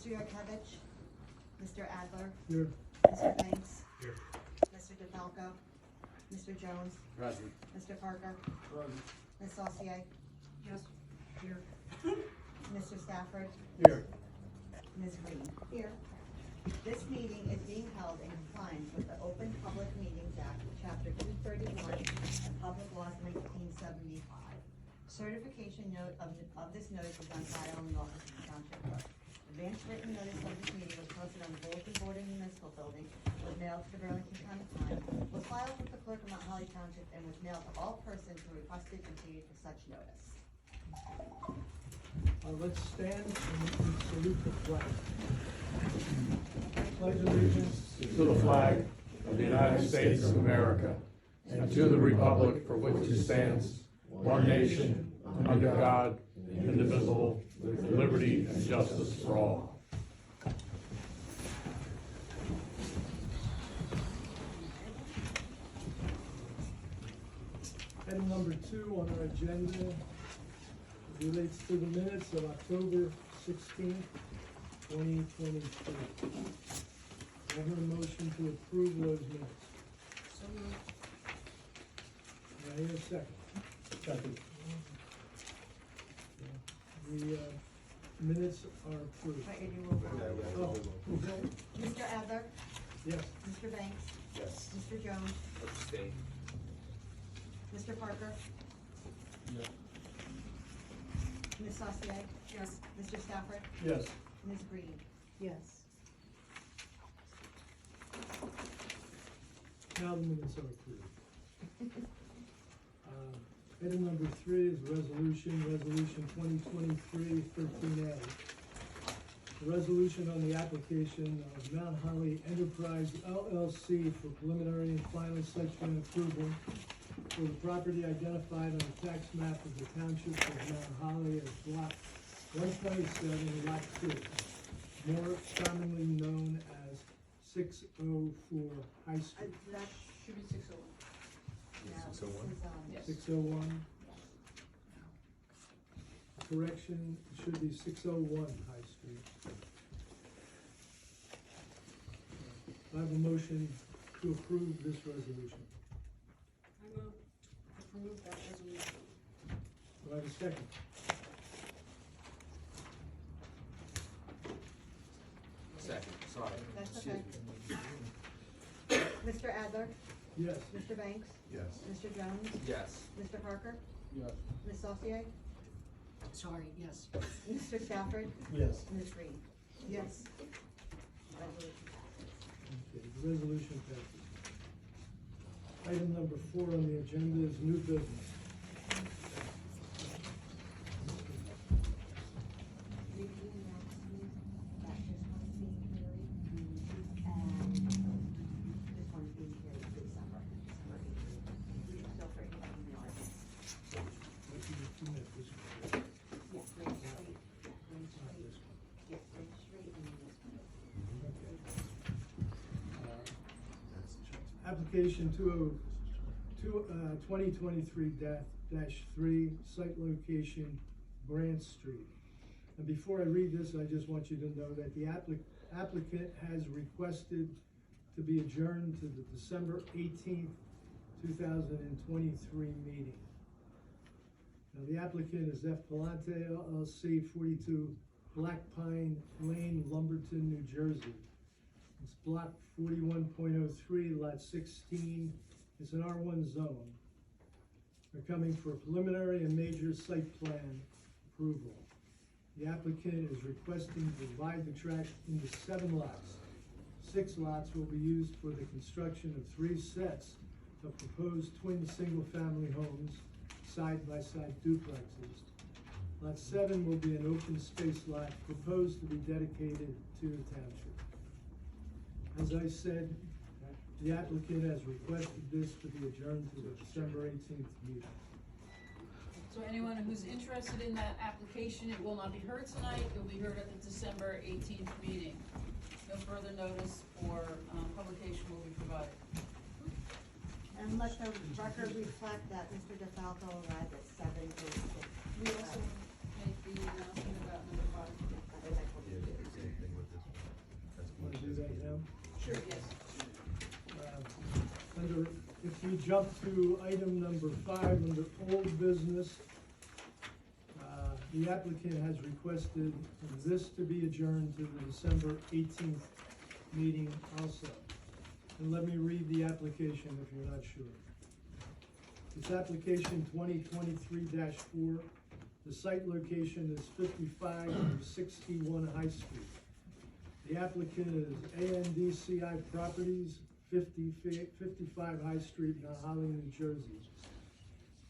Mr. Yurkevich, Mr. Adler, Here. Mr. Banks, Here. Mr. DeFalco, Mr. Jones, Present. Mr. Parker, Present. Ms. Saucier, Yes. here, Mr. Stafford, Here. Ms. Green. Here. This meeting is being held in compliance with the Open Public Meetings Act, Chapter 231, and Public Laws 1975. Certification note of this notice is on file in the office of the Township Clerk. Advance written notice of this meeting was posted on the bulletin board in the municipal building, was mailed to the Burlington County Times, was filed with the clerk of Mount Holly Township, and was mailed to all persons who requested and paid for such notice. Let's stand and salute the flag. Pledge allegiance to the flag of the United States of America and to the republic for which it stands, one nation, under God, indivisible, with liberty and justice for all. Item number 2 on our agenda relates to the minutes of October 16th, 2023. I have a motion to approve those minutes. So moved. Do I hear a second? Second. The minutes are approved. Right, you will vote. Oh, okay. Mr. Adler, Yes. Mr. Banks, Yes. Mr. Jones, Abstain. Mr. Parker, Yes. Ms. Saucier, Yes. Mr. Stafford, Yes. Ms. Green. Yes. Now the minutes are approved. Item number 3 is resolution 2023-13A. The resolution on the application of Mount Holly Enterprise LLC for preliminary and final site plan approval for the property identified on the tax map of the Township of Mount Holly as block 127, lot 2, more commonly known as 604 High Street. That should be 601. No, this 601? is, Yes. 601. Correction, it should be 601 High Street. I have a motion to approve this resolution. I move to approve that resolution. Do I have a second? Second, sorry. That's Excuse okay. me. Mr. Adler, Yes. Mr. Banks, Yes. Mr. Jones, Yes. Mr. Parker, Yes. Ms. Saucier, Sorry, yes. Mr. Stafford, Yes. Ms. Green. Yes. Resolution Okay, the resolution passes. Item number 4 on the agenda is new business. Application 2023-3, site location Grant Street. And before I read this, I just want you to know that the applicant has requested to be adjourned to the December 18th, 2023 meeting. Now, the applicant is F. Pallante LLC, 42 Black Pine Lane, Lumberton, New Jersey. It's block 41.03, lot 16. It's an R1 zone. They're coming for preliminary and major site plan approval. The applicant is requesting to divide the tract into 7 lots. 6 lots will be used for the construction of 3 sets of proposed twin single-family homes, side-by-side duplexes. Lot 7 will be an open space lot proposed to be dedicated to the township. As I said, the applicant has requested this to be adjourned to the December 18th meeting. So anyone who's interested in that application, it will not be heard tonight. It will be heard at the December 18th meeting. No further notice or publication will be provided. And let the record reflect that Mr. DeFalco arrived at 7:06. We also make the announcement about number 5. Yeah, same thing with Sure, yes. If we jump to item number 5, under old business, the applicant has requested this to be adjourned to the December 18th meeting also. And let me read the application if you're not sure. It's application 2023-4. The site location is 5561 High Street. The applicant is ANDCI Properties, 55 High Street, Mount Holly, New Jersey.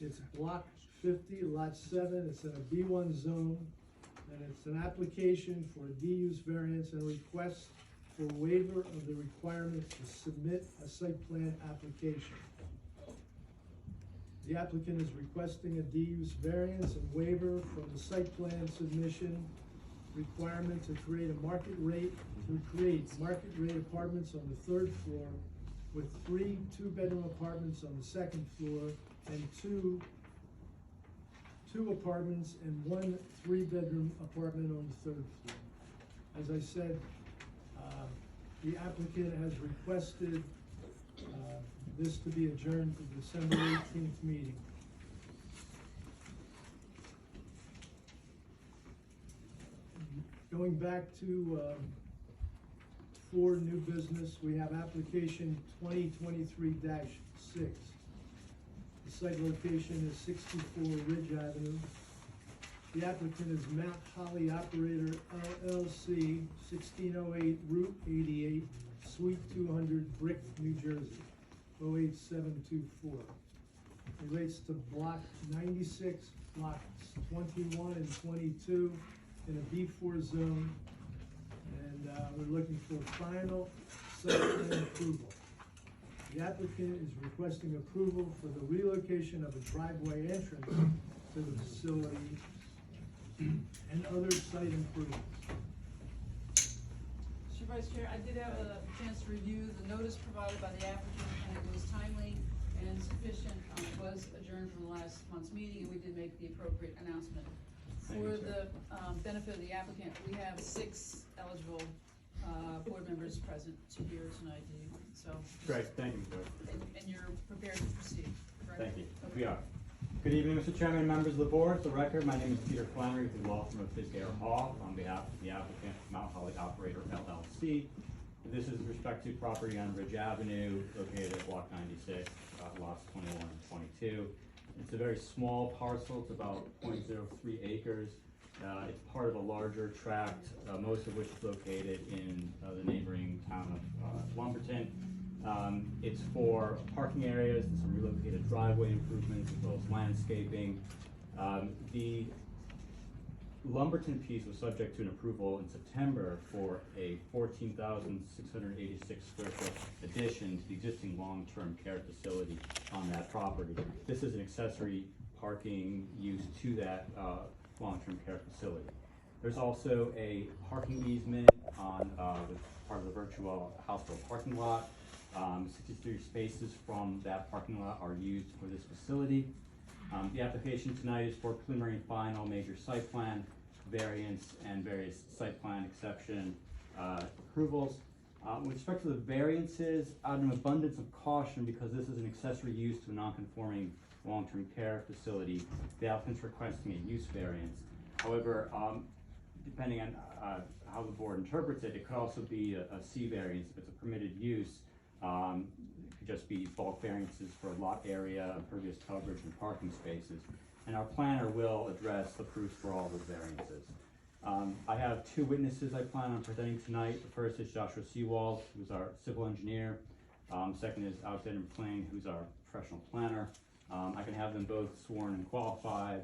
It's block 50, lot 7. It's in a B1 zone, and it's an application for a D-use variance and request for waiver of the requirement to submit a site plan application. The applicant is requesting a D-use variance and waiver from the site plan submission requirement to create market rate apartments on the 3rd floor with 3 two-bedroom apartments on the 2nd floor and two apartments and 1 3-bedroom apartment on the 3rd floor. As I said, the applicant has requested this to be adjourned to the December 18th meeting. Going back to for new business, we have application 2023-6. The site location is 64 Ridge Avenue. The applicant is Mount Holly Operator LLC, 1608 Route 88, Suite 200, Brick, New Jersey, 08724. Relates to block 96, blocks 21 and 22 in a B4 zone. And we're looking for final site plan approval. The applicant is requesting approval for the relocation of a driveway entrance to the facility and other site improvements. Mr. Vice Chair, I did have a chance to review the notice provided by the applicant, and it was timely and sufficient. It was adjourned from last month's meeting, and we did make the appropriate announcement. For the benefit of the applicant, we have 6 eligible board members present to hear tonight. So. Great, thank you, sir. And you're prepared to proceed, correct? Thank you. Okay. We are. Good evening, Mr. Chairman and members of the board. For the record, my name is Peter Flannery with the law firm of Fitzgerald Hall on behalf of the applicant, Mount Holly Operator LLC. This is with respect to property on Ridge Avenue, located at block 96, lots 21 and 22. It's a very small parcel. It's about 0.03 acres. It's part of a larger tract, most of which is located in the neighboring town of Lumberton. It's for parking areas and some relocated driveway improvements as well as landscaping. The Lumberton piece was subject to an approval in September for a 14,686 square foot addition to the existing long-term care facility on that property. This is an accessory parking use to that long-term care facility. There's also a parking easement on part of the virtual Houseville parking lot. 63 spaces from that parking lot are used for this facility. The application tonight is for preliminary and final major site plan, variance, and various site plan exception approvals. With respect to the variances, out of an abundance of caution, because this is an accessory use to a non-conforming long-term care facility, the applicant's requesting a use variance. However, depending on how the board interprets it, it could also be a C variance if it's a permitted use. It could just be bulk variances for lot area, impervious coverage, and parking spaces. And our planner will address the proofs for all those variances. I have 2 witnesses I plan on presenting tonight. The first is Joshua Seawald, who's our civil engineer. Second is Alexander McLean, who's our professional planner. I can have them both sworn and qualified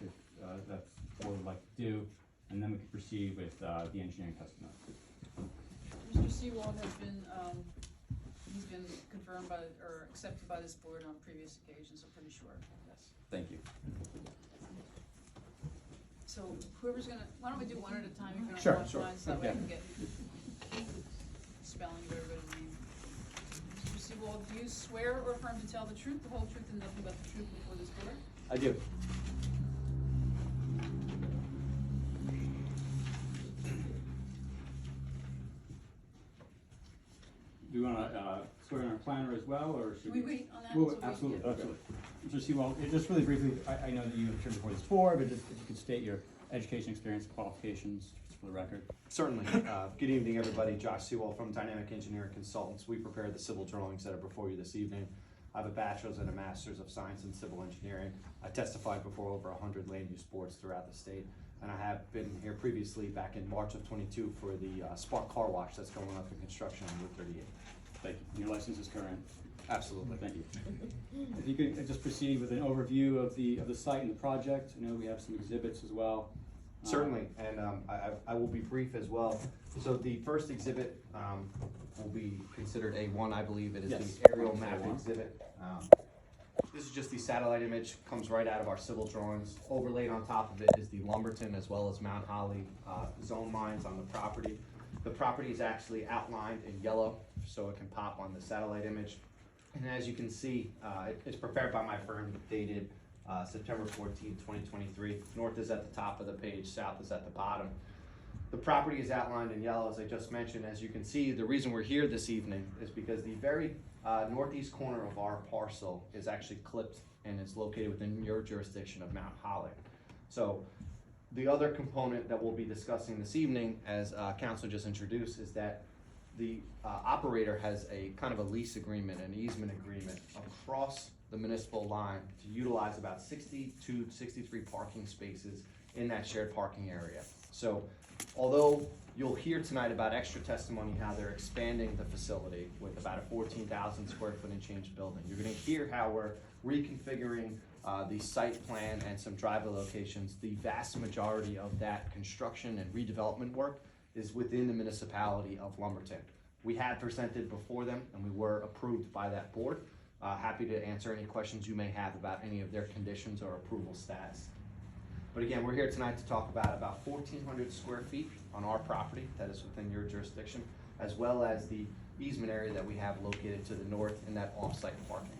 if that's what we'd like to do, and then we can proceed with the engineering testimony. Mr. Seawald has been, he's been confirmed by, or accepted by this board on previous occasions, I'm pretty sure, yes. Thank you. So whoever's gonna, why don't we do one at a time? You're Sure, gonna sure. lines, that way I Yeah. can get spelling of everybody's name. Mr. Seawald, do you swear or affirm to tell the truth, the whole truth, and nothing but the truth before this board? I do. Do you wanna, swear in our planner as well, or should Should we wait on that? Well, till we absolutely, get- absolutely. Just see, well, just really briefly, I know that you appeared before this board, but just if you could state your education, experience, qualifications, just for the record. Certainly. Good evening, everybody. Josh Sewell from Dynamic Engineering Consultants. We prepared the civil drawings that are before you this evening. I have a bachelor's and a master's of science in civil engineering. I testified before over 100 land use boards throughout the state. And I have been here previously back in March of 22 for the Spark Car Wash that's going up in construction on Route 38. Thank you. Your license is current. Absolutely. Thank you. If you could just proceed with an overview of the site and the project. I know we have some exhibits as well. Certainly, and I will be brief as well. So the first exhibit will be considered A1, I believe. It is Yes. the aerial map A1. exhibit. This is just the satellite image, comes right out of our civil drawings. Overlaid on top of it is the Lumberton as well as Mount Holly zone lines on the property. The property is actually outlined in yellow, so it can pop on the satellite image. And as you can see, it's prepared by my firm, dated September 14, 2023. North is at the top of the page, south is at the bottom. The property is outlined in yellow, as I just mentioned. As you can see, the reason we're here this evening is because the very northeast corner of our parcel is actually clipped and is located within your jurisdiction of Mount Holly. So the other component that we'll be discussing this evening, as council just introduced, is that the operator has a kind of a lease agreement, an easement agreement across the municipal line to utilize about 62 to 63 parking spaces in that shared parking area. So although you'll hear tonight about extra testimony, how they're expanding the facility with about a 14,000 square foot and change building, you're gonna hear how we're reconfiguring the site plan and some driveway locations. The vast majority of that construction and redevelopment work is within the municipality of Lumberton. We had presented before them and we were approved by that board. Happy to answer any questions you may have about any of their conditions or approval status. But again, we're here tonight to talk about 1,400 square feet on our property that is within your jurisdiction, as well as the easement area that we have located to the north in that off-site parking.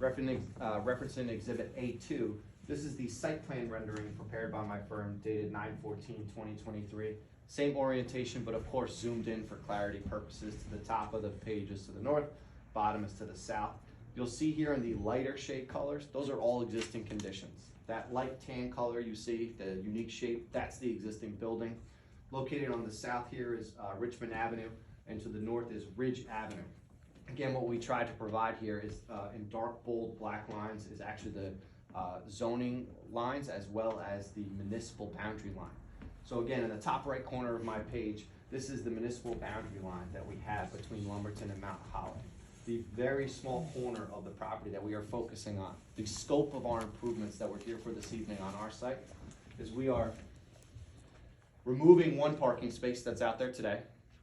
Referencing Exhibit A2, this is the site plan rendering prepared by my firm, dated 9/14/2023. Same orientation, but of course zoomed in for clarity purposes. To the top of the page is to the north, bottom is to the south. You'll see here in the lighter shade colors, those are all existing conditions. That light tan color you see, the unique shape, that's the existing building. Located on the south here is Richmond Avenue, and to the north is Ridge Avenue. Again, what we tried to provide here is in dark, bold, black lines is actually the zoning lines as well as the municipal boundary line. So again, in the top right corner of my page, this is the municipal boundary line that we have between Lumberton and Mount Holly. The very small corner of the property that we are focusing on. The scope of our improvements that we're here for this evening on our site is we are removing one parking space that's out there today,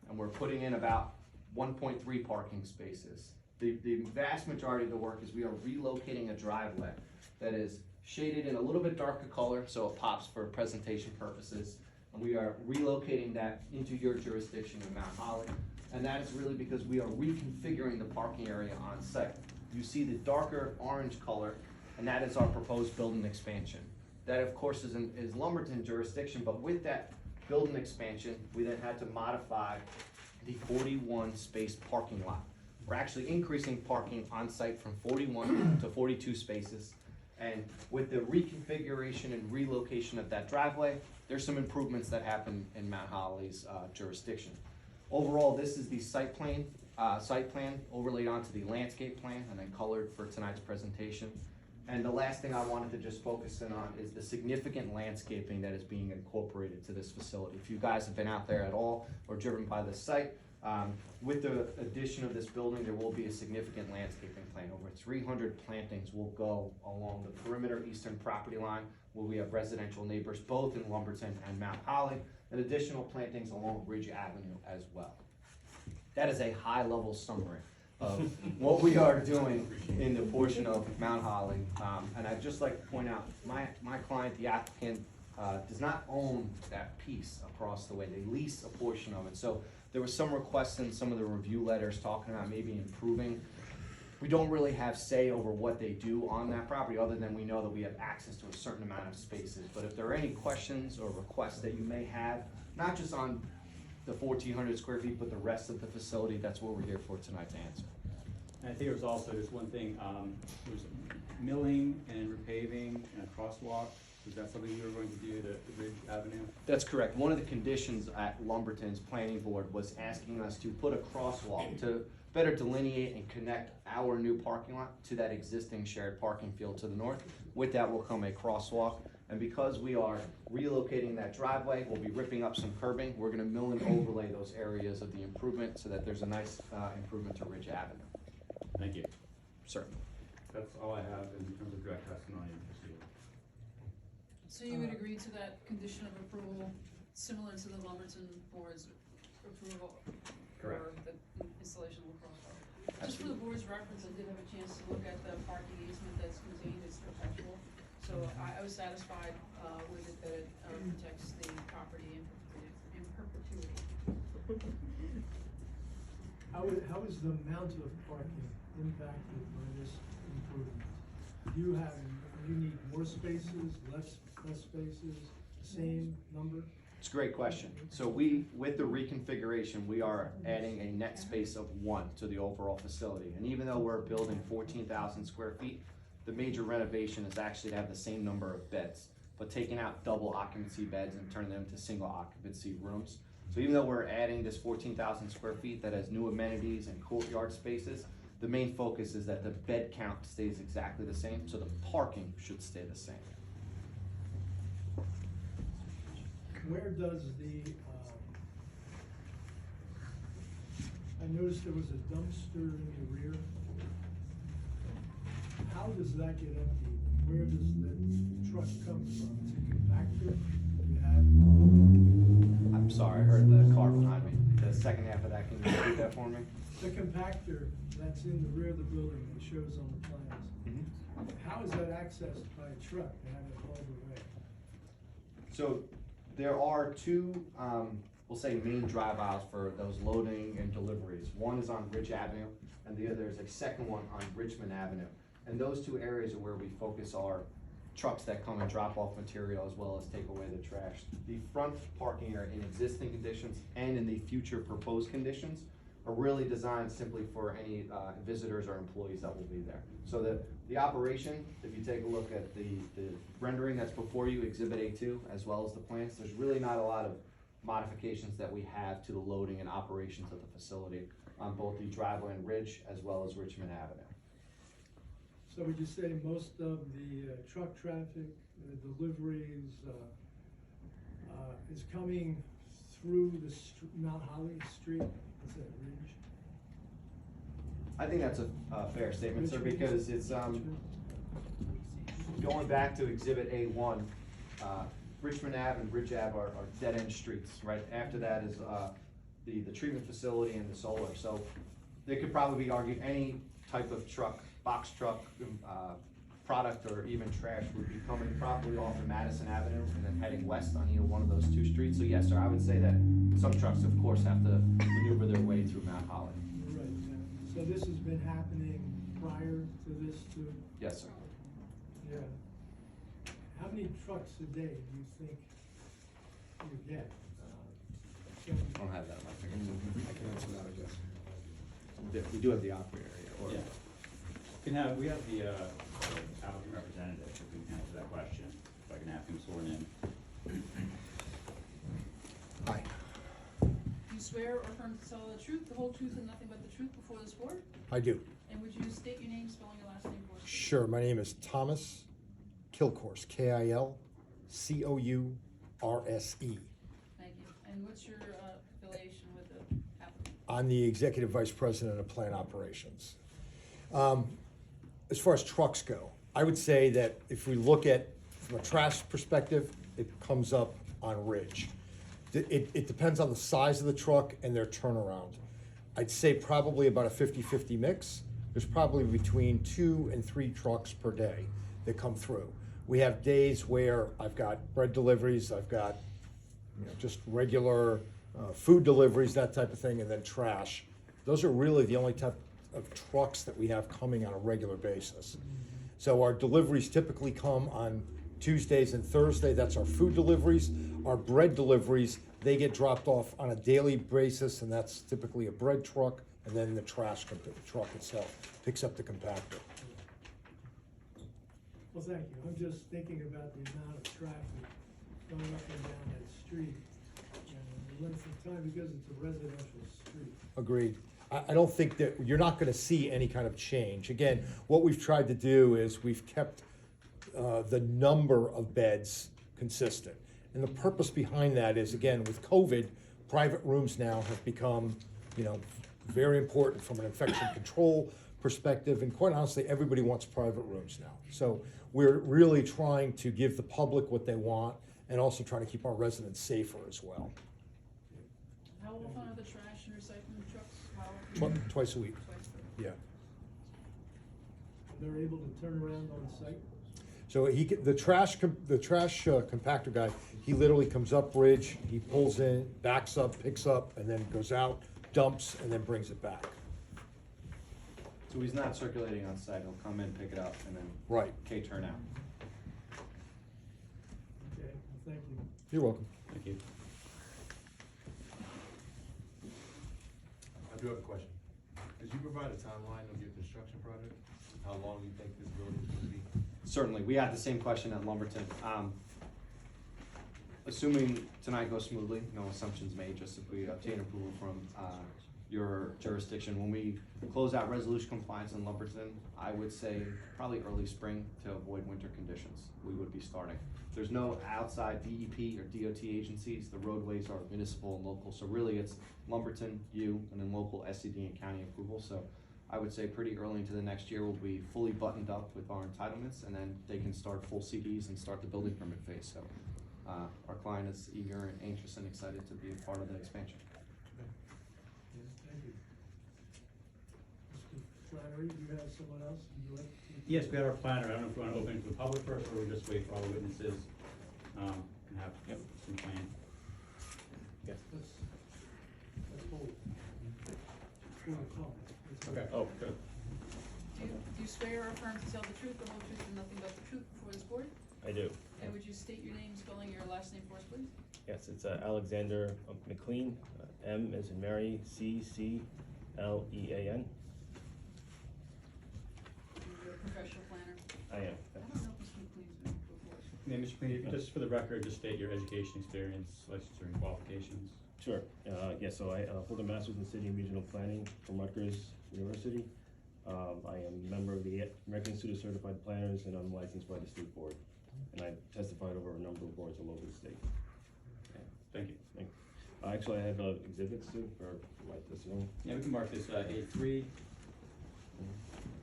and we're putting in about 1.3 parking spaces. The vast majority of the work is we are relocating a driveway that is shaded in a little bit darker color so it pops for presentation purposes. And we are relocating that into your jurisdiction in Mount Holly. And that is really because we are reconfiguring the parking area on site. You see the darker orange color, and that is our proposed building expansion. That of course is Lumberton jurisdiction, but with that building expansion, we then had to modify the 41 space parking lot. We're actually increasing parking on site from 41 to 42 spaces. And with the reconfiguration and relocation of that driveway, there's some improvements that happen in Mount Holly's jurisdiction. Overall, this is the site plan overlaid onto the landscape plan and then colored for tonight's presentation. And the last thing I wanted to just focus in on is the significant landscaping that is being incorporated to this facility. If you guys have been out there at all or driven by the site, with the addition of this building, there will be a significant landscaping plan. Over 300 plantings will go along the perimeter eastern property line, where we have residential neighbors both in Lumberton and Mount Holly, and additional plantings along Ridge Avenue as well. That is a high-level summary of what we are doing in the portion of Mount Holly. And I'd just like to point out, my client, the applicant, does not own that piece across the way. They lease a portion of it. So there was some requests in some of the review letters talking about maybe improving we don't really have say over what they do on that property, other than we know that we have access to a certain amount of spaces. But if there are any questions or requests that you may have, not just on the 1,400 square feet, but the rest of the facility, that's what we're here for tonight to answer. And I think there was also just one thing, there was milling and repaving and a crosswalk. Was that something you were going to do at Ridge Avenue? That's correct. One of the conditions at Lumberton's planning board was asking us to put a crosswalk to better delineate and connect our new parking lot to that existing shared parking field to the north. With that will come a crosswalk. And because we are relocating that driveway, we'll be ripping up some curbing. We're gonna mill and overlay those areas of the improvement so that there's a nice improvement to Ridge Avenue. Thank you. Certainly. That's all I have in terms of direct testimony and proceeding. So you would agree to that condition of approval, similar to the Lumberton board's approval? Correct. For the installation of the crosswalk? Just for the board's reference, I did have a chance to look at the parking easement that's contained, it's perpetual. So I was satisfied with it, that it protects the property in perpetuity. How is the amount of parking impacted by this improvement? You need more spaces, less spaces, same number? It's a great question. So with the reconfiguration, we are adding a net space of 1 to the overall facility. And even though we're building 14,000 square feet, the major renovation is actually to have the same number of beds, but taking out double occupancy beds and turning them into single occupancy rooms. So even though we're adding this 14,000 square feet that has new amenities and courtyard spaces, the main focus is that the bed count stays exactly the same, so the parking should stay the same. Where does I noticed there was a dumpster in the rear. How does that get emptied? Where does the truck come from? It's a compactor you have? I'm sorry, I heard the car behind me. The second half of that, can you repeat that for me? The compactor that's in the rear of the building that shows on the plans. How is that accessed by a truck? They have it hauled away. So there are two, we'll say main drive aisles for those loading and deliveries. One is on Ridge Avenue and the other is a second one on Richmond Avenue. And those two areas are where we focus our trucks that come and drop off material as well as take away the trash. The front parking area in existing conditions and in the future proposed conditions are really designed simply for any visitors or employees that will be there. So the operation, if you take a look at the rendering that's before you, Exhibit A2, as well as the plans, there's really not a lot of modifications that we have to the loading and operations of the facility on both the driveway and Ridge as well as Richmond Avenue. So would you say most of the truck traffic, deliveries, is coming through the Mount Holly Street? Is that Ridge? I think that's a fair statement, sir, because it's going back to Exhibit A1, Richmond Ave and Ridge Ave are dead-end streets, right? After that is the treatment facility and the solar. So they could probably be argued any type of truck, box truck, product, or even trash would be coming probably off of Madison Avenue and then heading west on either one of those two streets. So yes, sir, I would say that some trucks, of course, have to maneuver their way through Mount Holly. Right, yeah. So this has been happening prior to this too? Yes, sir. Yeah. How many trucks a day do you think you get? I don't have that on my fingertips. I can answer that, I guess. We do have the operator here. Yeah. We have the applicant representative, if we can answer that question, if I can have him sworn in. Hi. Do you swear or affirm to tell the truth, the whole truth, and nothing but the truth before this board? I do. And would you state your name, spelling your last name for us? Sure. My name is Thomas Kilcourse, Kilcourse. Thank you. And what's your affiliation with the applicant? I'm the Executive Vice President of Plant Operations. As far as trucks go, I would say that if we look at, from a trash perspective, it comes up on Ridge. It depends on the size of the truck and their turnaround. I'd say probably about a 50-50 mix. There's probably between 2 and 3 trucks per day that come through. We have days where I've got bread deliveries, I've got just regular food deliveries, that type of thing, and then trash. Those are really the only of trucks that we have coming on a regular basis. So our deliveries typically come on Tuesdays and Thursday, that's our food deliveries. Our bread deliveries, they get dropped off on a daily basis, and that's typically a bread truck, and then the trash truck itself picks up the compactor. Well, thank you. I'm just thinking about the amount of traffic going up and down that street. And the length of time, because it's a residential street. Agreed. I don't think that, you're not gonna see any kind of change. Again, what we've tried to do is we've kept the number of beds consistent. And the purpose behind that is, again, with COVID, private rooms now have become, very important from an infection control perspective, and quite honestly, everybody wants private rooms now. So we're really trying to give the public what they want, and also trying to keep our residents safer as well. How often are the trash and recycling trucks? Twice a week, Twice a week. yeah. They're able to turn around on site. So the trash compactor guy, he literally comes up bridge, he pulls in, backs up, picks up, and then goes out, dumps, and then brings it back. So he's not circulating on site, he'll come in, pick it up, and then Right. turn out. Okay, well, thank you. You're welcome. Thank you. I do have a question. Could you provide a timeline of your construction project? How long you think this building is gonna be? Certainly, we had the same question at Lumberton. Assuming tonight goes smoothly, no assumptions made, just if we obtain approval from your jurisdiction. When we close out resolution compliance in Lumberton, I would say probably early spring to avoid winter conditions, we would be starting. There's no outside DEP or DOT agencies, the roadways are municipal and local, so really it's Lumberton, you, and then local SCD and county approval. So I would say pretty early into the next year, we'll be fully buttoned up with our entitlements, and then they can start full CDs and start the building permit phase. So our client is eager and anxious and excited to be a part of the expansion. Yes, thank you. Mr. Flannery, do you have someone else you'd like to? Yes, we have our planner. I don't know if we want to open it to the public first, or we'll just wait for all the witnesses, and have some plan. Let's hold it. For the call. Let's hold it. Good. Do you swear or affirm to tell the truth, the whole truth, and nothing but the truth before this board? I do. And would you state your name, spelling your last name for us, please? Yes, it's Alexander McLean, M as in Mary, C-C-L-E-A-N. You're a professional planner. I am. I don't know if Mr. McLean's been before. Yeah, Mr. Clean, just for the record, just state your education, experience, licensure, and qualifications. Sure. Yeah, so I hold a master's in city and regional planning from Rutgers University. I am a member of the American Institute of Certified Planners, and I'm licensed by the state board. And I've testified over a number of boards all over the state. Okay, thank you. Actually, I have exhibits too for my testimony. Yeah, we can mark this A3.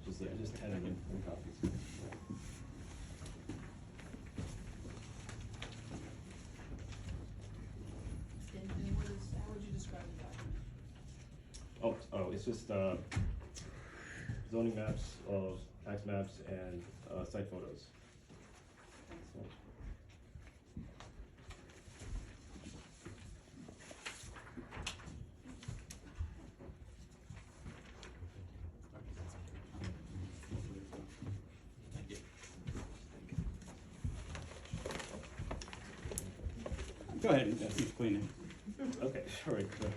Just 10 of them, 10 copies. And how would you describe the document? Oh, it's just zoning maps, tax maps, and site photos. So, Thank you. Go ahead, Mr. Clean. Okay, all right, good.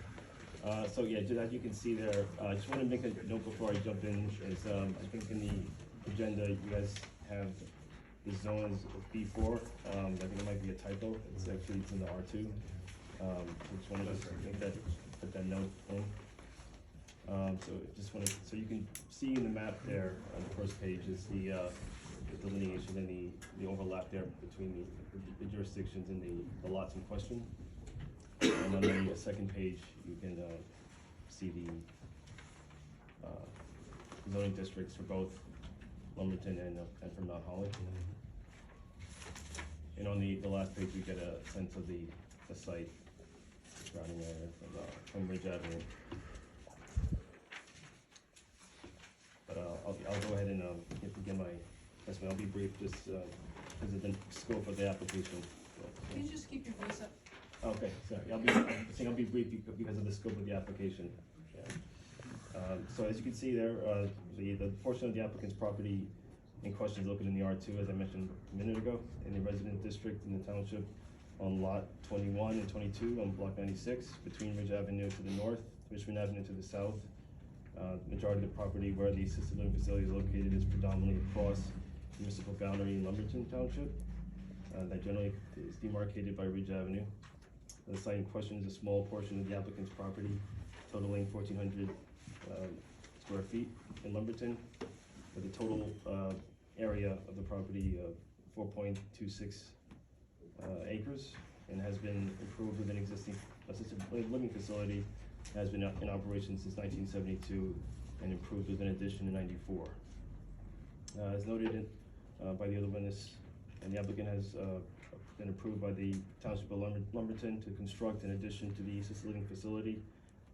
So yeah, as you can see there, I just want to make a note before I jump in, is I think in the agenda, you guys have the zone as B4. I think it might be a typo, it's actually, it's in the R2. So just wanted to make that, put that note in. So you can see in the map there, on the first page, is the delineation and the overlap there between the jurisdictions and the lots in question. And on the second page, you can see the zoning districts for both Lumberton and for Mount Holly. And on the last page, you get a sense of the site surrounding area from Ridge Avenue. But I'll go ahead and begin my testimony. I'll be brief, just because of the scope of the application. Can you just keep your voice up? Okay, sorry, I'll be brief because of the scope of the application. Yeah. So as you can see there, the portion of the applicant's property in question is located in the R2, as I mentioned a minute ago, in the resident district in the township on lot 21 and 22 on block 96, between Ridge Avenue to the north, Richmond Avenue to the south. Majority of the property where the assisted living facility is located is predominantly across the municipal boundary in Lumberton Township. That generally is demarcated by Ridge Avenue. The site in question is a small portion of the applicant's property, totaling 1,400 square feet in Lumberton, with a total area of the property of 4.26 acres, and has been improved with an existing assisted living facility, has been in operation since 1972, and improved with an addition in 94. As noted by the other witness, and the applicant has been approved by the Township of Lumberton to construct an addition to the assisted living facility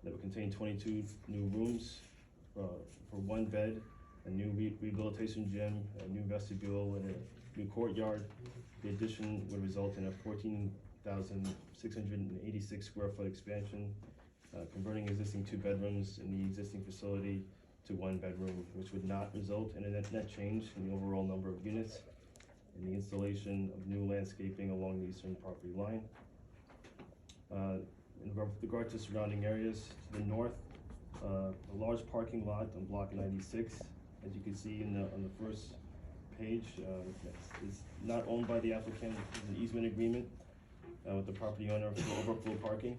that will contain 22 new rooms for one bed, a new rehabilitation gym, a new vestibule, and a new courtyard. The addition would result in a 14,686 square foot expansion, converting existing 2 bedrooms in the existing facility to 1 bedroom, which would not result in a net change in the overall number of units, and the installation of new landscaping along the eastern property line. In regard to surrounding areas, to the north, a large parking lot on block 96, as you can see on the first page, is not owned by the applicant. It's an easement agreement with the property owner for overflow parking.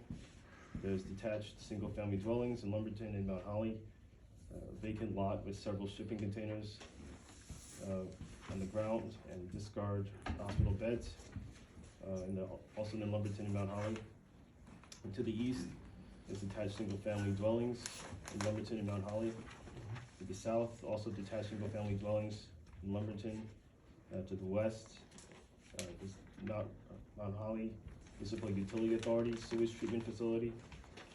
There's detached single-family dwellings in Lumberton and Mount Holly, vacant lot with several shipping containers on the ground, and discard hospital beds, also in Lumberton and Mount Holly. And to the east is detached single-family dwellings in Lumberton and Mount Holly. To the south, also detached single-family dwellings in Lumberton. To the west, is Mount Holly Municipal Utility Authority sewage treatment facility.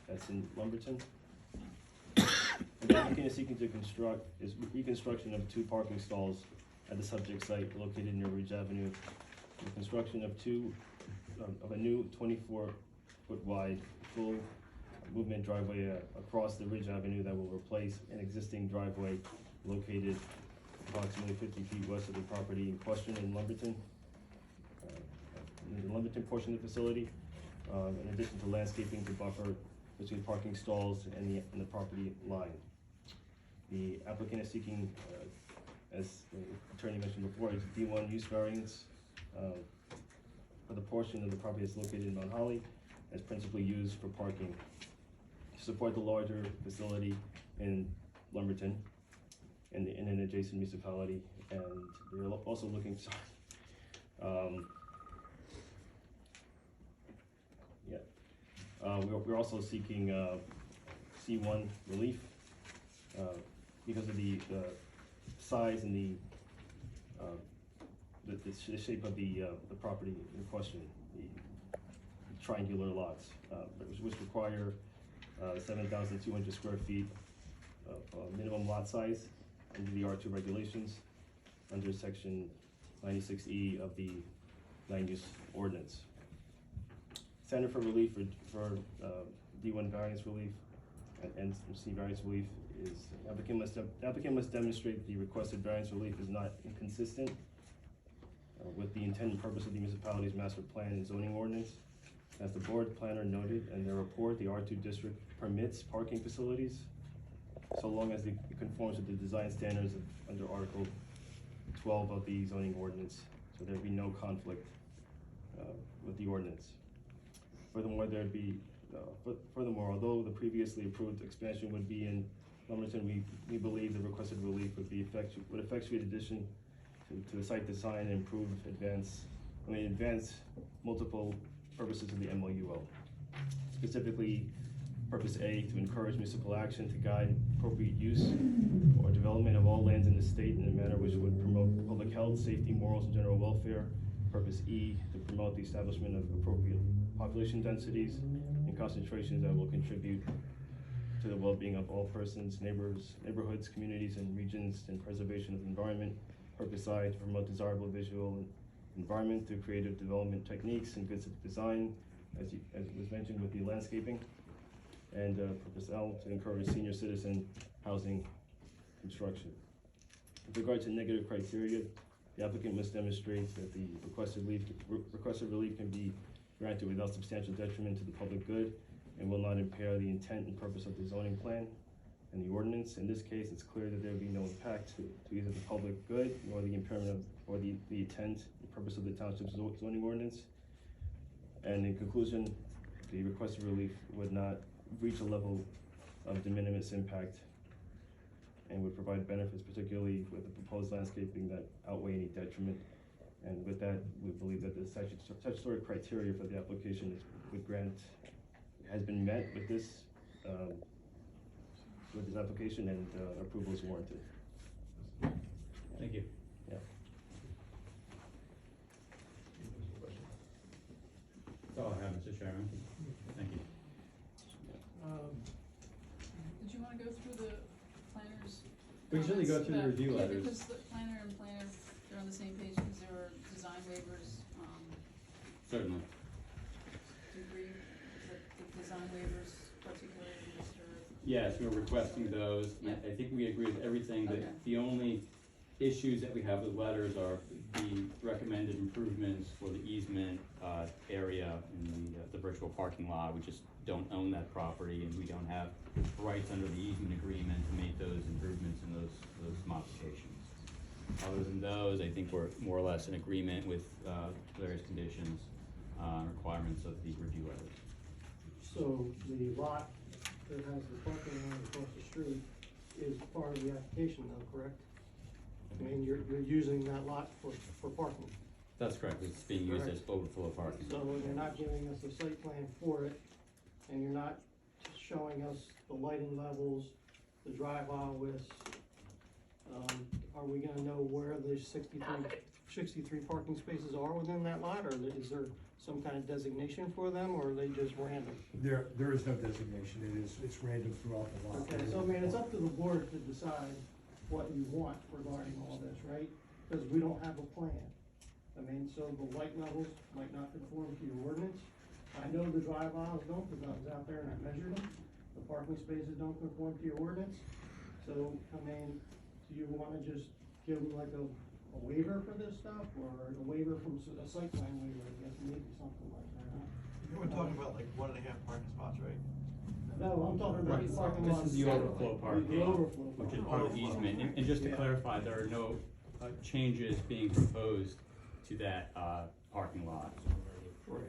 That's in Lumberton. The applicant is seeking to construct reconstruction of 2 parking stalls at the subject site located near Ridge Avenue. The construction of a new 24-foot wide full movement driveway across the Ridge Avenue that will replace an existing driveway located approximately 50 feet west of the property in question in Lumberton. In the Lumberton portion of the facility, in addition to landscaping to buffer between parking stalls and the property line. The applicant is seeking, as the attorney mentioned before, a D1 use variance for the portion of the property that's located in Mount Holly, as principally used for parking to support the larger facility in Lumberton and in an adjacent municipality. And we're also looking, we're also seeking C1 relief because of the size and the shape of the property in question, the triangular lots, which require 7,200 square feet of minimum lot size under the R2 regulations, under section 96E of the land use ordinance. Standard for relief for D1 variance relief and C variance relief is the applicant must demonstrate the requested variance relief is not inconsistent with the intent and purpose of the municipality's master plan and zoning ordinance. As the board planner noted in their report, the R2 district permits parking facilities so long as it conforms with the design standards under Article 12 of the zoning ordinance, so there'd be no conflict with the ordinance. Furthermore, although the previously approved expansion would be in Lumberton, we believe the requested relief would effectuate addition to the site design and advance multiple purposes of the MOUO. Specifically, purpose A, to encourage municipal action to guide appropriate use or development of all lands in the state in a manner which would promote public health, safety, morals, and general welfare. Purpose E, to promote the establishment of appropriate population densities and concentrations that will contribute to the well-being of all persons, neighborhoods, communities, and regions, and preservation of the environment. Purpose I, to promote desirable visual environment through creative development techniques and good design, as was mentioned with the landscaping. And purpose L, to encourage senior citizen housing construction. With regard to negative criteria, the applicant must demonstrate that the requested relief can be granted without substantial detriment to the public good and will not impair the intent and purpose of the zoning plan and the ordinance. In this case, it's clear that there will be no impact to either the public good nor the impairment of, or the intent and purpose of the township's zoning ordinance. And in conclusion, the requested relief would not reach a level of de minimis impact and would provide benefits, particularly with the proposed landscaping that outweigh any detriment. And with that, we believe that the statutory criteria for the application has been met with this application, and approval is warranted. Thank you. Yeah. That's all I have, Mr. Chairman. Thank you. Did you wanna go through the planners? We can certainly go comments through the about- review yeah, letters. because the planner and planner, they're on the same page, because there are design waivers, Certainly. do you agree that the design waivers particularly, Mr.? Yes, we're requesting those. And I think we agree with everything. Okay. The only issues that we have with letters are the recommended improvements for the easement, area in the virtual parking lot. We just don't own that property, and we don't have rights under the easement agreement to make those improvements and those modifications. Other than those, I think we're more or less in agreement with, various conditions, requirements of the review letters. So the lot that has the parking lot across the street is part of the application though, correct? I mean, you're using that lot for parking. That's correct. It's being used as overflow parking. So you're not giving us a site plan for it, and you're not showing us the lighting levels, the drive aisle widths. Are we gonna know where the 63 parking spaces are within that lot, or is there some kind of designation for them, or are they just random? There is no designation, it's random throughout the lot. Okay, so I mean, it's up to the board to decide what you want regarding all this, right? Because we don't have a plan. I mean, so the light levels might not conform to your ordinance. I know the drive aisles don't, because I was out there and I measured them. The parking spaces don't conform to your ordinance. So, I mean, do you wanna just give them like a waiver for this stuff, or a waiver from a site plan waiver, I guess, maybe something like that? You were talking about like 1.5 parking spots, right? No, I'm talking about the parking This lot. is the overflow parking, The overflow which is parking. part of the easement. And just to clarify, there are no changes being proposed to that parking lot.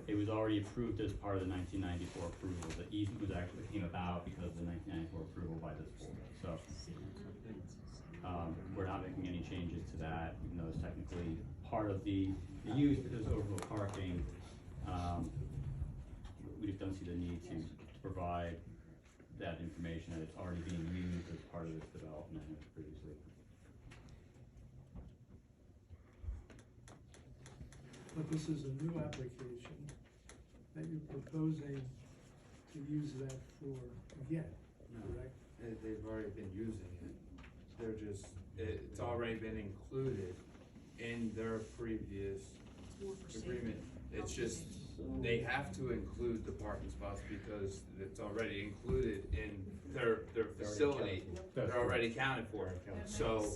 It was already approved as part of the 1994 approval. The easement was actually came about because of the 1994 approval by this board. So we're not making any changes to that, even though it's technically part of the use because overflow parking. We just don't see the need to provide that information that it's already being used as part of this development previously. But this is a new application that you're proposing to use that for again, correct? They've already been using it. They're just, it's already been included in their previous agreement. It's just, they have to include the parking spots because it's already included in their facility. They're already accounted for. So,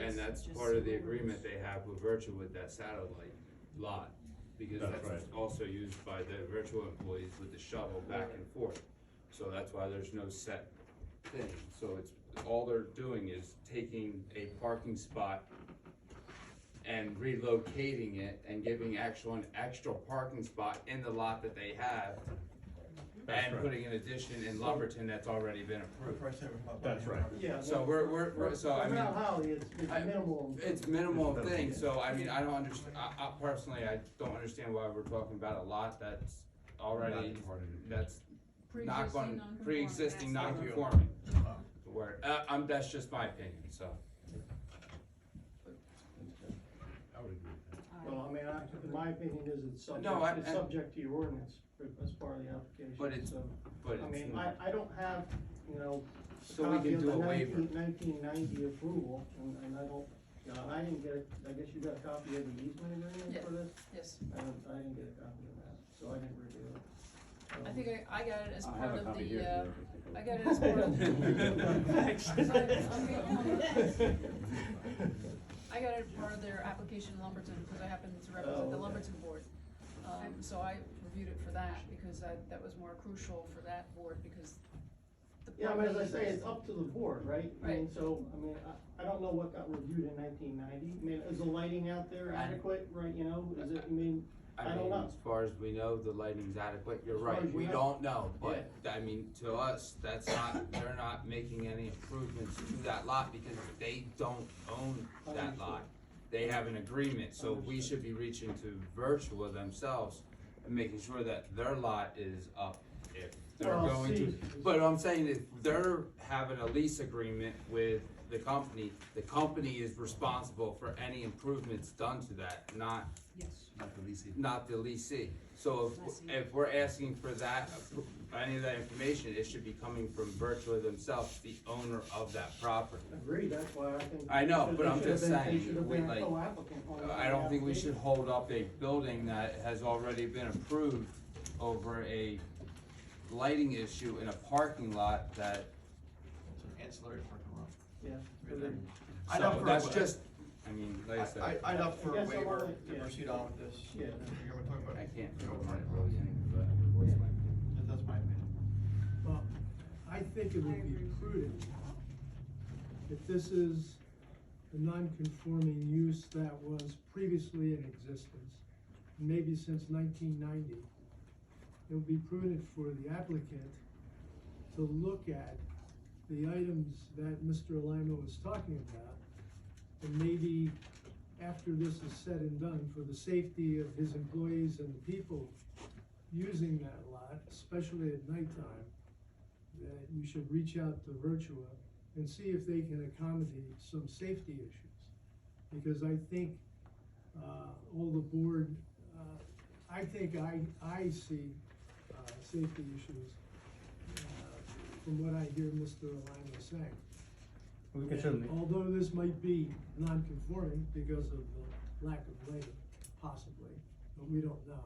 and that's part of the agreement they have with Virtua with that satellite lot. Because that's also used by the virtual employees with the shuttle back and forth. So that's why there's no set thing. So it's, all they're doing is taking a parking spot and relocating it and giving an extra parking spot in the lot that they have. And putting an addition in Lumberton that's already been approved. That's right. Yeah. So we're so I mean. Mount Holly, it's minimal. It's minimal thing, so I mean, I don't understand, I personally, I don't understand why we're talking about a lot that's already, that's not going, pre-existing, non-conforming. Where, that's just my opinion, so. I would agree with that. Well, I mean, my opinion is it's No, subject to your ordinance as part of the application. But it's, So, but I mean, it's, I don't have, you know, so we copy can of do the a waiver. 1990 approval, and I don't, you know, I didn't get, I guess you got a copy of the easement agreement Yeah. for this? Yes. I didn't get a copy of that, so I didn't review it. I think I got it as I part have a of copy the, here. I got it as part of I got it part of their application in Lumberton, because I happen to represent the Lumberton board. So I reviewed it for that, because that was more crucial for that board, because the Yeah, I mean, as I property say, is- it's up to the board, right? I mean, so, I mean, I don't know what got reviewed in 1990. I mean, is the lighting out there adequate, right, you know, is it, I don't know. As far as we know, the lighting's adequate, you're As far right, as you we know. don't know, but, I mean, to us, that's not, they're not making any improvements to that lot because they don't own that lot. They have an agreement, so we should be reaching to Virtua themselves and making sure that their lot is up if they're Well, going to. see- But I'm saying if they're having a lease agreement with the company is responsible for any improvements done to that, not Not the leasing. not the leasee. So if we're asking for that, any of that information, it should be coming from Virtua themselves, the owner of that property. Agreed, that's why I think. I know, they but I'm should have just been- saying, They should have we been a like- co-applicant on the I don't think we should application. hold up a building that has already been approved over a lighting issue in a parking lot that, It's an ancillary parking lot. Yeah. Right there. I'd so up for that's a- just, I mean, like I said, I'd up for I a guess I waiver wanna- to yeah. proceed on with this. Yeah. You're gonna talk about. I can't vote on it really, but That's my opinion. Well, I think it would be prudent if this is a non-conforming use that was previously in existence, maybe since 1990. It would be prudent for the applicant to look at the items that Mr. Lima was talking about, and maybe after this is said and done, for the safety of his employees and the people using that lot, especially at nighttime, that you should reach out to Virtua and see if they can accommodate some safety issues. Because I think, all the board, I think I see, safety issues, from what I hear Mr. Lima saying. We could certainly, Although this might be non-conforming because of the lack of lighting, possibly, but we don't know.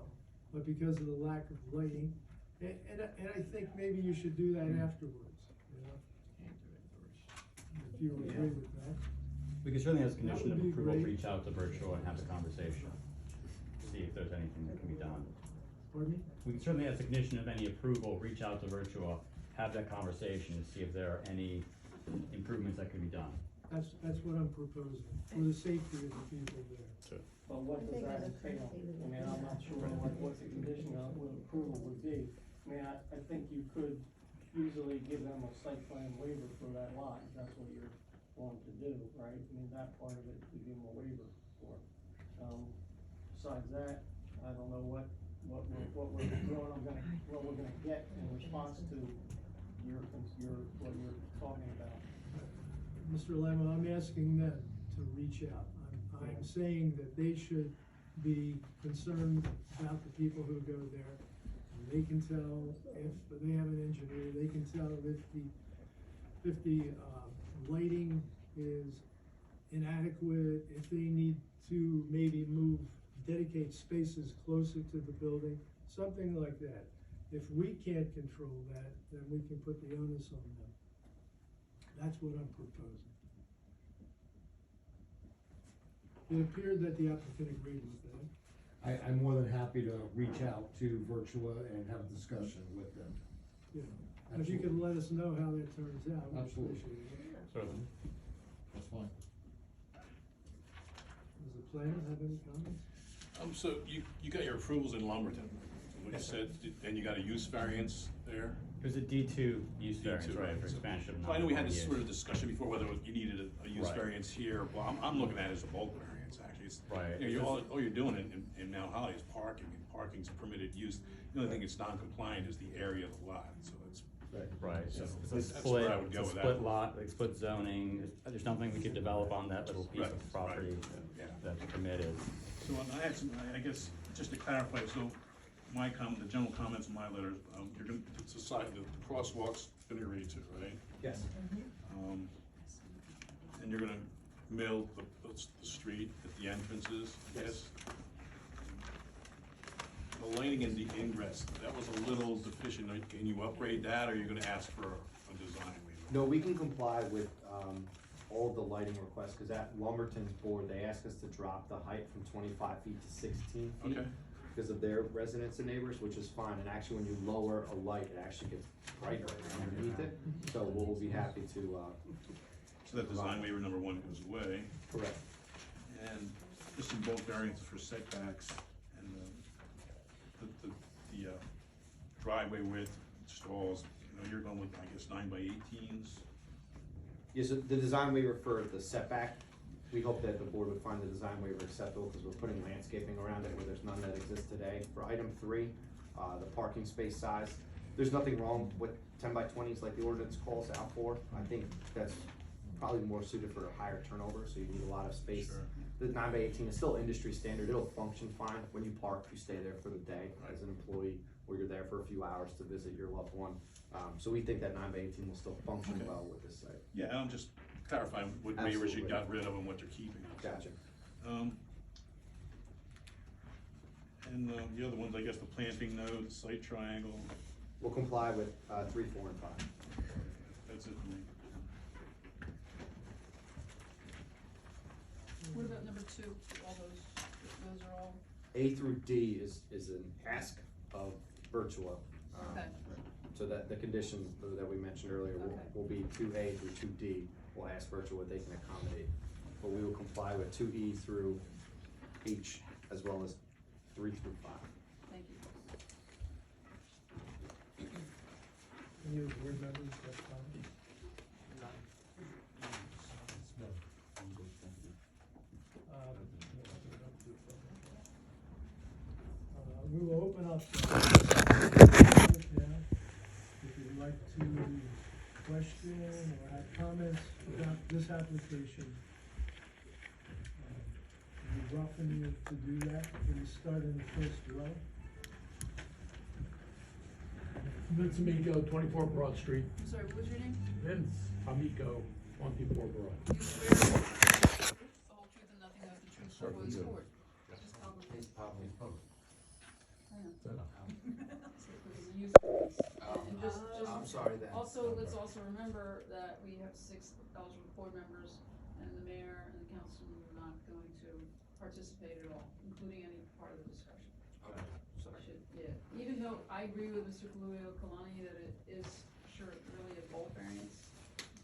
But because of the lack of lighting, and I think maybe you should do that afterwards, you know? If you agree with that. we could certainly, as a That condition would of be approval, great. reach out to Virtua and have a conversation. See if there's anything that can be done. Pardon me? We can certainly, as a condition of any approval, reach out to Virtua, have that conversation to see if there are any improvements that can be done. That's what I'm proposing, for the safety of the people there. But what does that entail? I mean, I'm not sure what the condition of approval would be. I mean, I think you could easily give them a site plan waiver for that lot, if that's what you're wanting to do, right? I mean, that part of it, you give them a waiver for. Besides that, I don't know what we're gonna get in response to what you're talking about. Mr. Lima, I'm asking them to reach out. I'm saying that they should be concerned about the people who go there. And they can tell if they have an engineer, they can tell if the lighting is inadequate, if they need to maybe dedicate spaces closer to the building, something like that. If we can't control that, then we can put the onus on them. That's what I'm proposing. It appeared that the applicant agreed with that. I'm more than happy to reach out to Virtua and have a discussion with them. Yeah. If you could let us know how that turns out. we'd Absolutely. appreciate it. Certainly. That's fine. Does the planner have any comments? So you got your approvals in Lumberton, what you said, and you got a use variance there? There's a D2 use variance, D2, right, for so- expansion of So I know we had this non-conforming sort of use. discussion before, whether you needed a use Right. variance here, well, I'm looking at it as a bulk variance, actually. It's- Right. You know, all you're doing in Mount Holly is parking, and parking's permitted use. The only thing that's non-compliant is the area of the lot, so it's. Right, so it's a That's split, where I would it's go a with that. split lot, like split zoning, there's nothing we could develop on that little piece Right, of property right, yeah. that's permitted. So I had some, I guess, just to clarify, so the general comments in my letters, you're gonna, it's the side, the crosswalks, gonna agree to, right? Yes. And you're gonna mill the street at the entrances, yes? The lane lighting and the ingress, that was a little deficient. Can you upgrade that, or are you gonna ask for a design waiver? No, we can comply with, all of the lighting requests, cause at Lumberton's board, they asked us to drop the height from 25 feet to 16 feet. Okay. Because of their residents and neighbors, which is fine, and actually, when you lower a light, it actually gets brighter underneath it, so we'll be happy to, So that design waiver number 1 goes away. correct. And just some bulk variances for setbacks and the driveway width, stalls, you're going with, I guess, 9 by 18s. Yeah, so the design waiver for the setback, we hope that the board would find the design waiver acceptable, because we're putting landscaping around it where there's none that exists today. For item 3, the parking space size, there's nothing wrong with 10 by 20s like the ordinance calls out for. I think that's probably more suited for a higher turnover, so you need a lot of space. Sure. The 9 by 18 is still industry standard, it'll function fine. When you park, you stay there for the day as an employee, or you're there for a few hours to visit your loved one. So we think that 9 by 18 will still function Okay. well with this site. Yeah, I'm just clarifying what waivers you Absolutely. got rid of and what you're keeping. Gotcha. And the other ones, I guess, the planting node, the site triangle, We'll comply with 3, 4, and 5. that's it for me. What about number 2, all those are all, A through D is an ask of Virtua. okay, So that the condition that we mentioned earlier will be 2A through 2D. We'll ask Virtua what they can accommodate. But we will comply with 2E through H, as well as 3 through 5. thank you. Any of the board members have comments? We will open up. If you'd like to question or have comments about this application, we welcome you to do that. We start in the first row. Vince Amico, 24 Broad Street. I'm sorry, what was your name? Vince Amico, 24 Broad. You swear to tell the whole truth and nothing but the truth before this board? Just publicly. Hang on. This is a youth place. And just, I'm sorry then. also, let's also remember that we have 6 eligible board members, and the mayor and the councilman are not going to participate at all, including any part of the discussion. Okay, sorry. Yeah, even though I agree with Mr. Kalulio Kalani that it is sure really a bulk variance,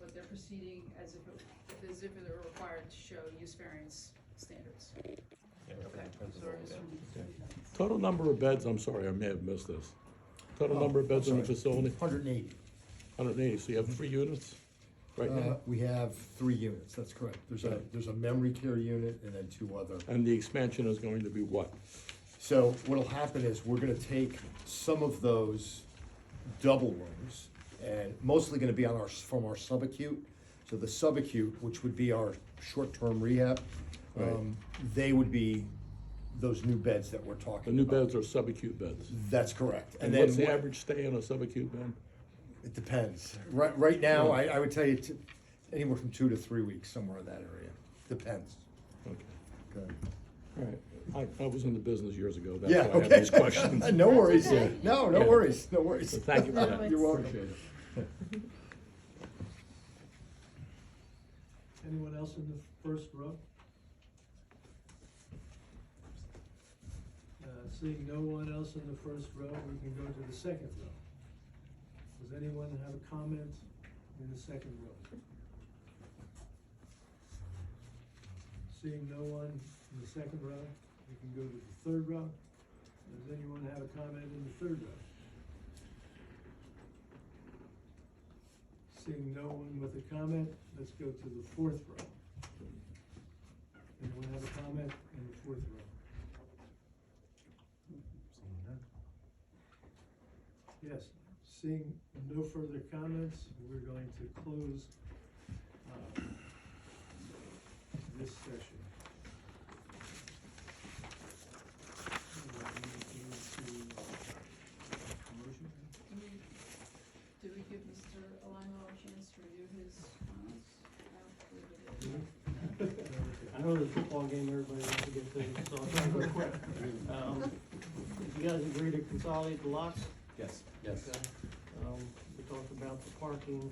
but they're proceeding as if they were required to show use variance standards. Okay, sorry, Mr. Total number of beds, I'm sorry, I may have missed this. Total number of beds in the facility? 180. 180, so you have 3 units right now? We have 3 units, that's correct. There's a memory care unit and then 2 other. And the expansion is going to be what? So what'll happen is we're gonna take some of those double rooms and mostly gonna be on from our subacute. So the subacute, which would be our short-term rehab, they would be those new beds that we're The talking new about. beds are subacute beds. That's correct. And then what's the average stay in a subacute bed? It depends. Right now, I would tell you anywhere from 2 to 3 weeks, somewhere in that area. Depends. Okay, Okay. all right. I was in the business years ago, that's Yeah, why I have okay. these questions. No worries. okay. No Yeah. worries. No worries. So thank you for that. You're welcome. Appreciate it. Anyone else in the first row? Seeing no one else in the first row, we can go to the second row. Does anyone have a comment in the second row? Seeing no one in the second row, we can go to the third row. Does anyone have a comment in the third row? Seeing no one with a comment, let's go to the fourth row. Anyone have a comment in the fourth row? Yes, seeing no further comments, we're going to close this session. Did we give Mr. Alamo a chance to review his comments? I know there's a football game everybody wants to get to, so I'll try to go quick. You guys agree to consolidate the lots? Yes. Yes. Okay. We talked about the parking,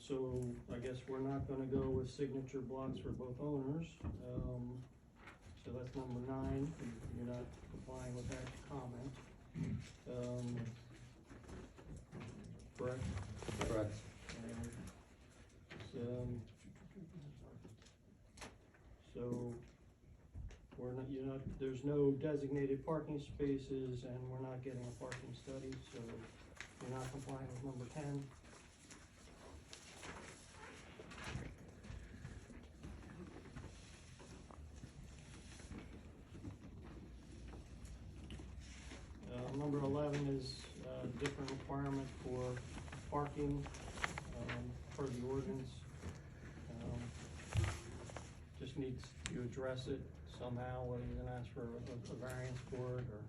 so I guess we're not gonna go with signature blocks for both owners. So that's number 9, you're not complying with that comment. Correct? Correct. So, we're not, you're not, there's no designated parking spaces, and we're not getting a parking study, so you're not complying with number 10. Number 11 is a different requirement for parking, per the ordinance. Just needs to address it somehow, whether you're gonna ask for a variance for it, or.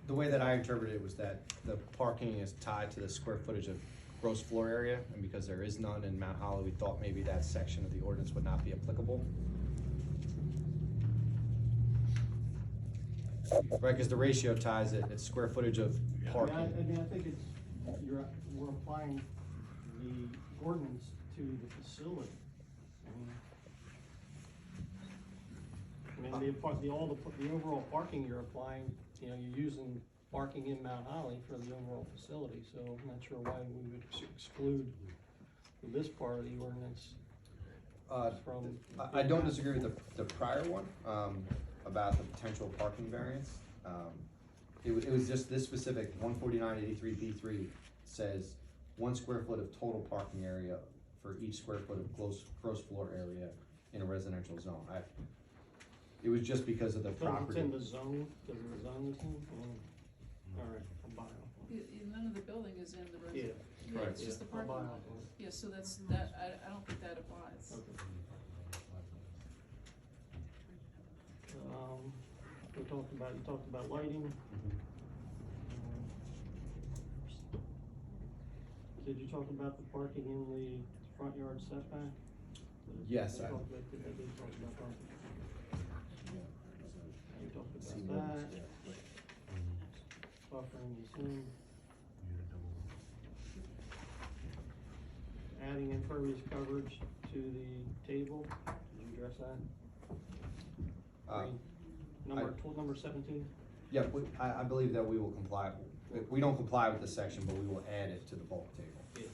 The way that I interpreted it was that the parking is tied to the square footage of gross floor area, and because there is none in Mount Holly, we thought maybe that section of the ordinance would not be applicable. Right, because the ratio ties it, it's square footage of parking. I mean, I think it's, we're applying the ordinance to the facility. I mean, the overall parking you're applying, you're using parking in Mount Holly for the overall facility, so I'm not sure why we would exclude this part of the ordinance from. I don't disagree with the prior one, about the potential parking variance. It was just this specific 14983B3 says 1 square foot of total parking area for each square foot of gross floor area in a residential zone. It was just because of the property. It's in the zone, because of the zone it's in? All right, I'm buying None of the building is in the residence. Yeah. Yeah, it's just the I'll parking buy lot. it. Yeah, so that's, that, I don't think that applies. Okay. You talked about lighting. Did you talk about the parking in the front yard setback? Yes, I I- did talk about parking. You talked about that. Buffering is in. Adding impervious coverage to the table, did you address that? Number 17? Yeah, I believe that we will comply. We don't comply with this section, but we will add it to the bulk table. Yeah.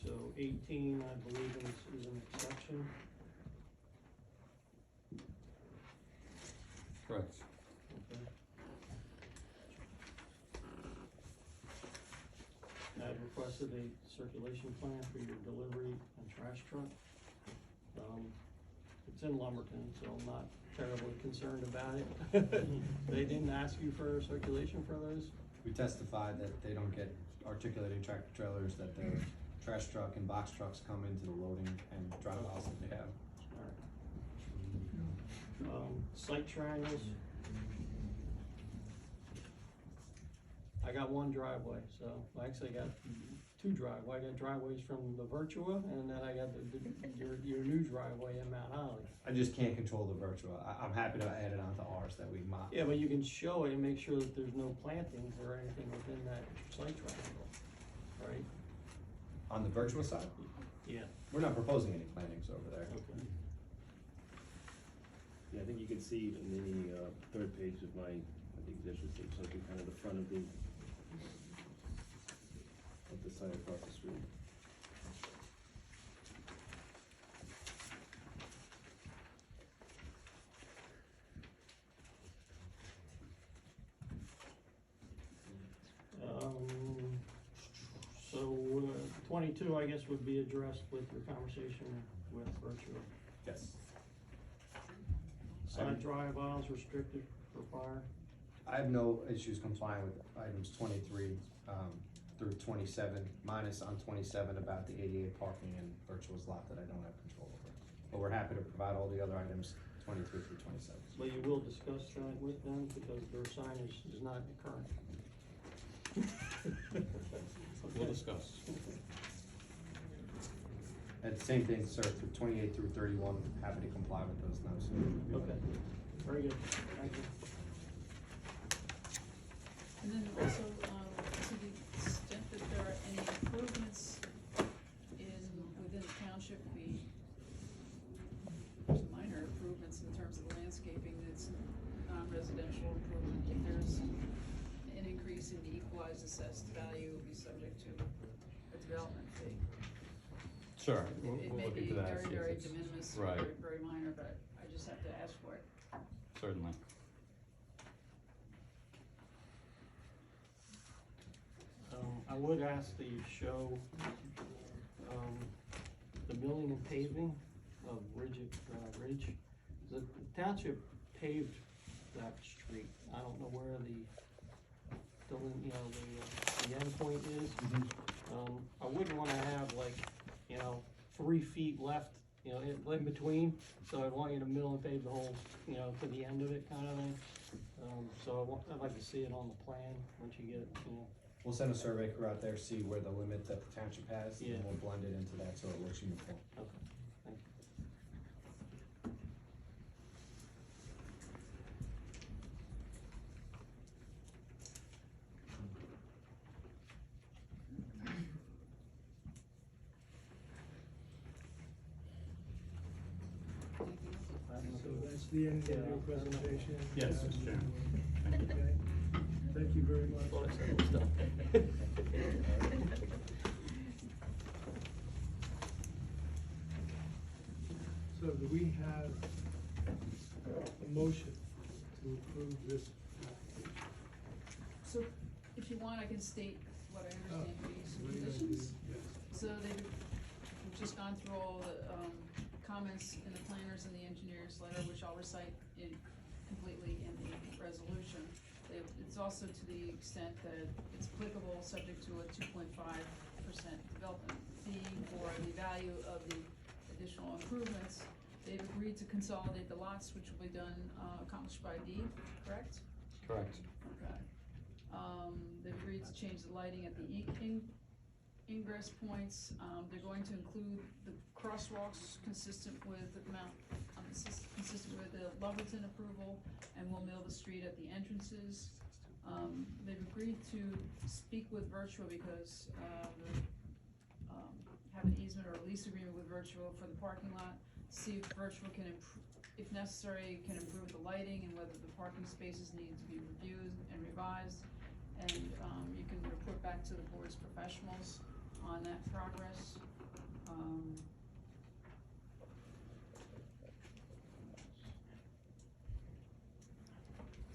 So 18, I believe, is an exception. Correct. Okay. I've requested a circulation plan for your delivery and trash truck. It's in Lumberton, so I'm not terribly concerned about it. They didn't ask you for a circulation for those? We testified that they don't get articulating tractor trailers, that their trash truck and box trucks come into the loading and drop offs that they have. Alright. Site triangles. I got one driveway, so I actually got 2 driveways. I got driveways from the Virtua, and then I got your new driveway in Mount Holly. I just can't control the Virtua. I'm happy to add it onto ours that we mod. Yeah, but you can show it and make sure that there's no plantings or anything within that site triangle, right? On the Virtua side, Yeah. we're not proposing any plantings over there. Okay. Yeah, I think you can see in the third page of my, exhibit, it's like in kind of the front of the side across the street. So 22, I guess, would be addressed with your conversation with Virtua. Yes. Side drive aisles restricted for fire. I have no issues complying with items 23 through 27, minus on 27 about the ADA parking and Virtua's lot that I don't have control over. but we're happy to provide all the other items 23 through 27. But you will discuss that with them because their signage is not current. We'll discuss. And same thing, sir, through 28 through 31, happy to comply with those notes. Okay, very good, thank you. And then also, to the extent that there are any improvements within the township, minor improvements in terms of the landscaping, that's non-residential improvement, if there's an increase in the equalized assessed value, will be subject to a development fee. Sure, It we'll may look be into that. very, see if very it's- de minimis, Right. very, very minor, but I just have to ask for it. Certainly. I would ask that you show, the milling and paving of Ridge. The township paved that street. I don't know where the end point is. I wouldn't wanna have 3 feet left, in between, so I want you to mill and pave the whole, to the end of it kind of thing. I'd like to see it on the plan, once you get it, We'll send a survey crew out there, see where the limit that the township has, Yeah. and we'll blend it into that so it looks uniform. Okay, thank you. So that's the end of your presentation? Yes, Mr. Chairman. Thank you. Okay, thank you very much. Thought I said it was done. So do we have a motion to approve this application? So, if you want, I can state what I understand to be some What do you wanna conditions. do? Yes. So we've just gone through all the, comments in the planners and the engineer's letter, which I'll recite completely in the resolution. It's also to the extent that it's applicable, subject to a 2.5% development fee for the value of the additional improvements. They've agreed to consolidate the lots, which will be done, accomplished by deed, correct? Correct. Okay. They've agreed to change the lighting at the ingress points. They're going to include the crosswalks consistent with the Lumberton approval, and will mill the street at the entrances. They've agreed to speak with Virtual because, have an easement or a lease agreement with Virtual for the parking lot, see if Virtual can if necessary, can improve the lighting and whether the parking spaces need to be reviewed and revised. And, you can report back to the board's professionals on that progress.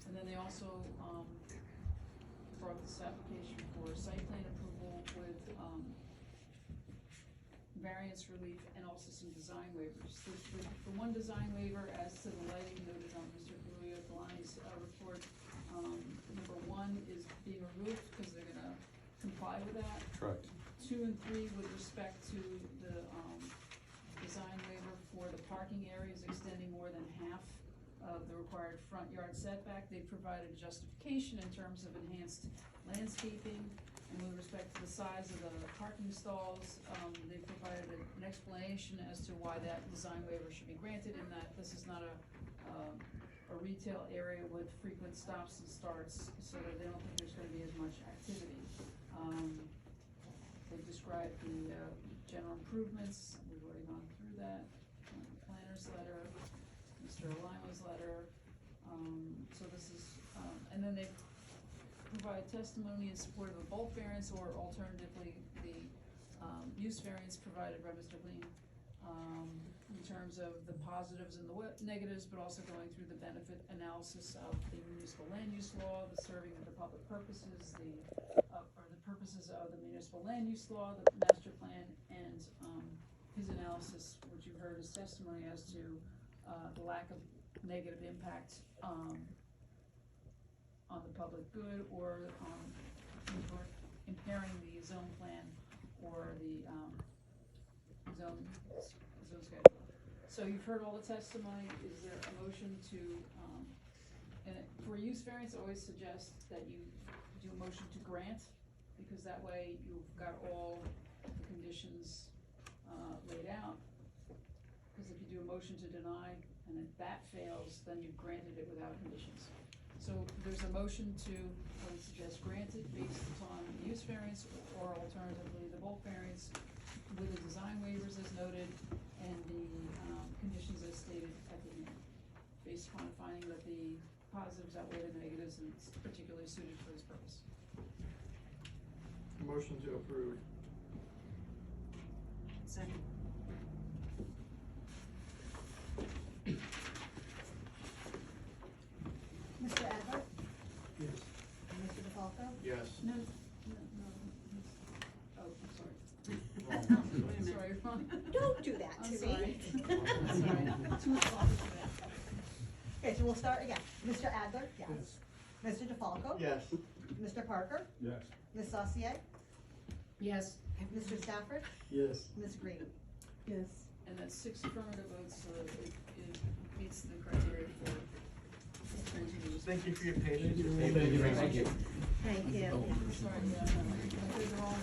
And then they also, brought this application for site plan approval with, variance relief and also some design waivers. The one design waiver as to the lighting noted on Mr. Galani's report, number 1 is being removed because they're gonna comply with that. Correct. 2 and 3 with respect to the, design waiver for the parking areas extending more than half of the required front yard setback. They provided justification in terms of enhanced landscaping, and with respect to the size of the parking stalls, they provided an explanation as to why that design waiver should be granted, and that this is not a retail area with frequent stops and starts, so that they don't think there's gonna be as much activity. They've described the, general improvements, we've already gone through that, the planner's letter, Mr. Alima's letter, so this is, and then they provide testimony in support of a bulk variance, or alternatively, the, use variance provided by Mr. Lean, in terms of the positives and the negatives, but also going through the benefit analysis of the municipal land use law, the serving of the public purposes, or the purposes of the municipal land use law, the master plan, and, his analysis, which you heard his testimony as to, the lack of negative impact, on the public good, or, impairing the zone plan or the, zone schedule. So you've heard all the testimony, is there a motion to, and for use variance, I always suggest that you do a motion to grant, because that way you've got all the conditions, laid out. Because if you do a motion to deny, and if that fails, then you've granted it without conditions. So there's a motion to, I would suggest granted based upon the use variance, or alternatively, the bulk variance with the design waivers as noted, and the, conditions as stated at the end, based upon finding that the positives outweigh the negatives, and it's particularly suited for this purpose. Motion to approve. Second. Mr. Adler? Yes. Mr. DeFalco? Yes. No, oh, I'm sorry. Sorry, wrong. Don't do that I'm to sorry. me. I'm sorry. Too much coffee for that. Okay, so we'll start again. Mr. Adler? Yes. Mr. DeFalco? Yes. Mr. Parker? Yes. Ms. Saucier? Yes. Mr. Stafford? Yes. Ms. Green? Yes. And that's 6 affirmative votes, so it meets the criteria for granting use. Thank you for your patience. Thank you. Thank you. Thank you. Sorry, yeah, I did the wrong.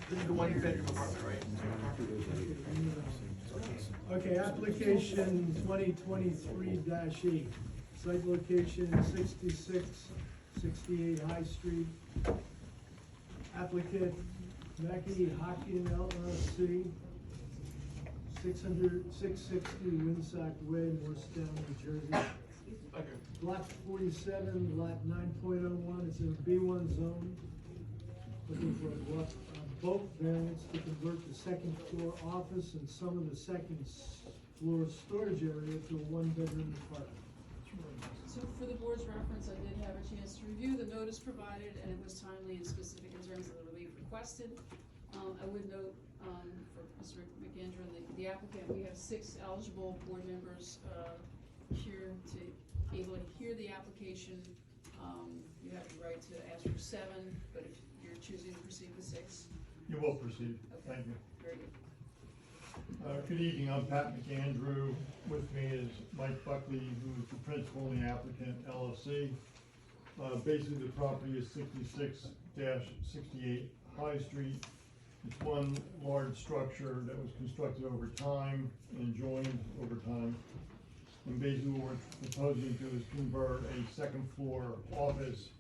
This is the one bedroom apartment, right? Okay, application 2023-8, site location 6668 High Street. Applicant Mackie Hockin LLC, 660 Winsock Way, Morristown, New Jersey. Block 47, lot 9.01, it's in a B1 zone. Looking for a bulk variance to convert the second floor office and some of the second floor storage area to a one-bedroom apartment. So for the board's reference, I did have a chance to review the notice provided, and it was timely and specific in terms of the relief requested. I would note, for Mr. McAndrew, the applicant, we have 6 eligible board members, here to able to hear the application. You have the right to ask for 7, but if you're choosing to proceed with 6. You will proceed. Okay. Thank you. Very good. Good evening, I'm Pat McAndrew. With me is Mike Buckley, who is the principal and the applicant LLC. Basically, the property is 66-68 High Street. It's one large structure that was constructed over time and joined over time. And basically what we're proposing to do is convert a second floor office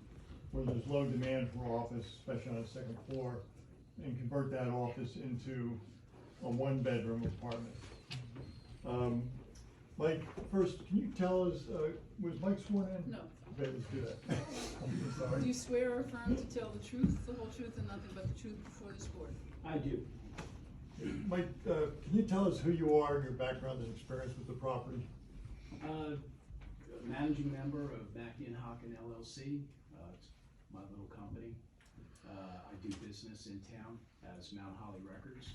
where there's low demand for office, especially on the second floor, and convert that office into a one-bedroom apartment. Mike, first, can you tell us, was Mike sworn in? No. Okay, let's do that. I'm so sorry. Do you swear or affirm to tell the truth, the whole truth, and nothing but the truth before this board? I do. Mike, can you tell us who you are and your background and experience with the property? Managing member of Mackie and Hockin LLC. It's my little company. I do business in town as Mount Holly Records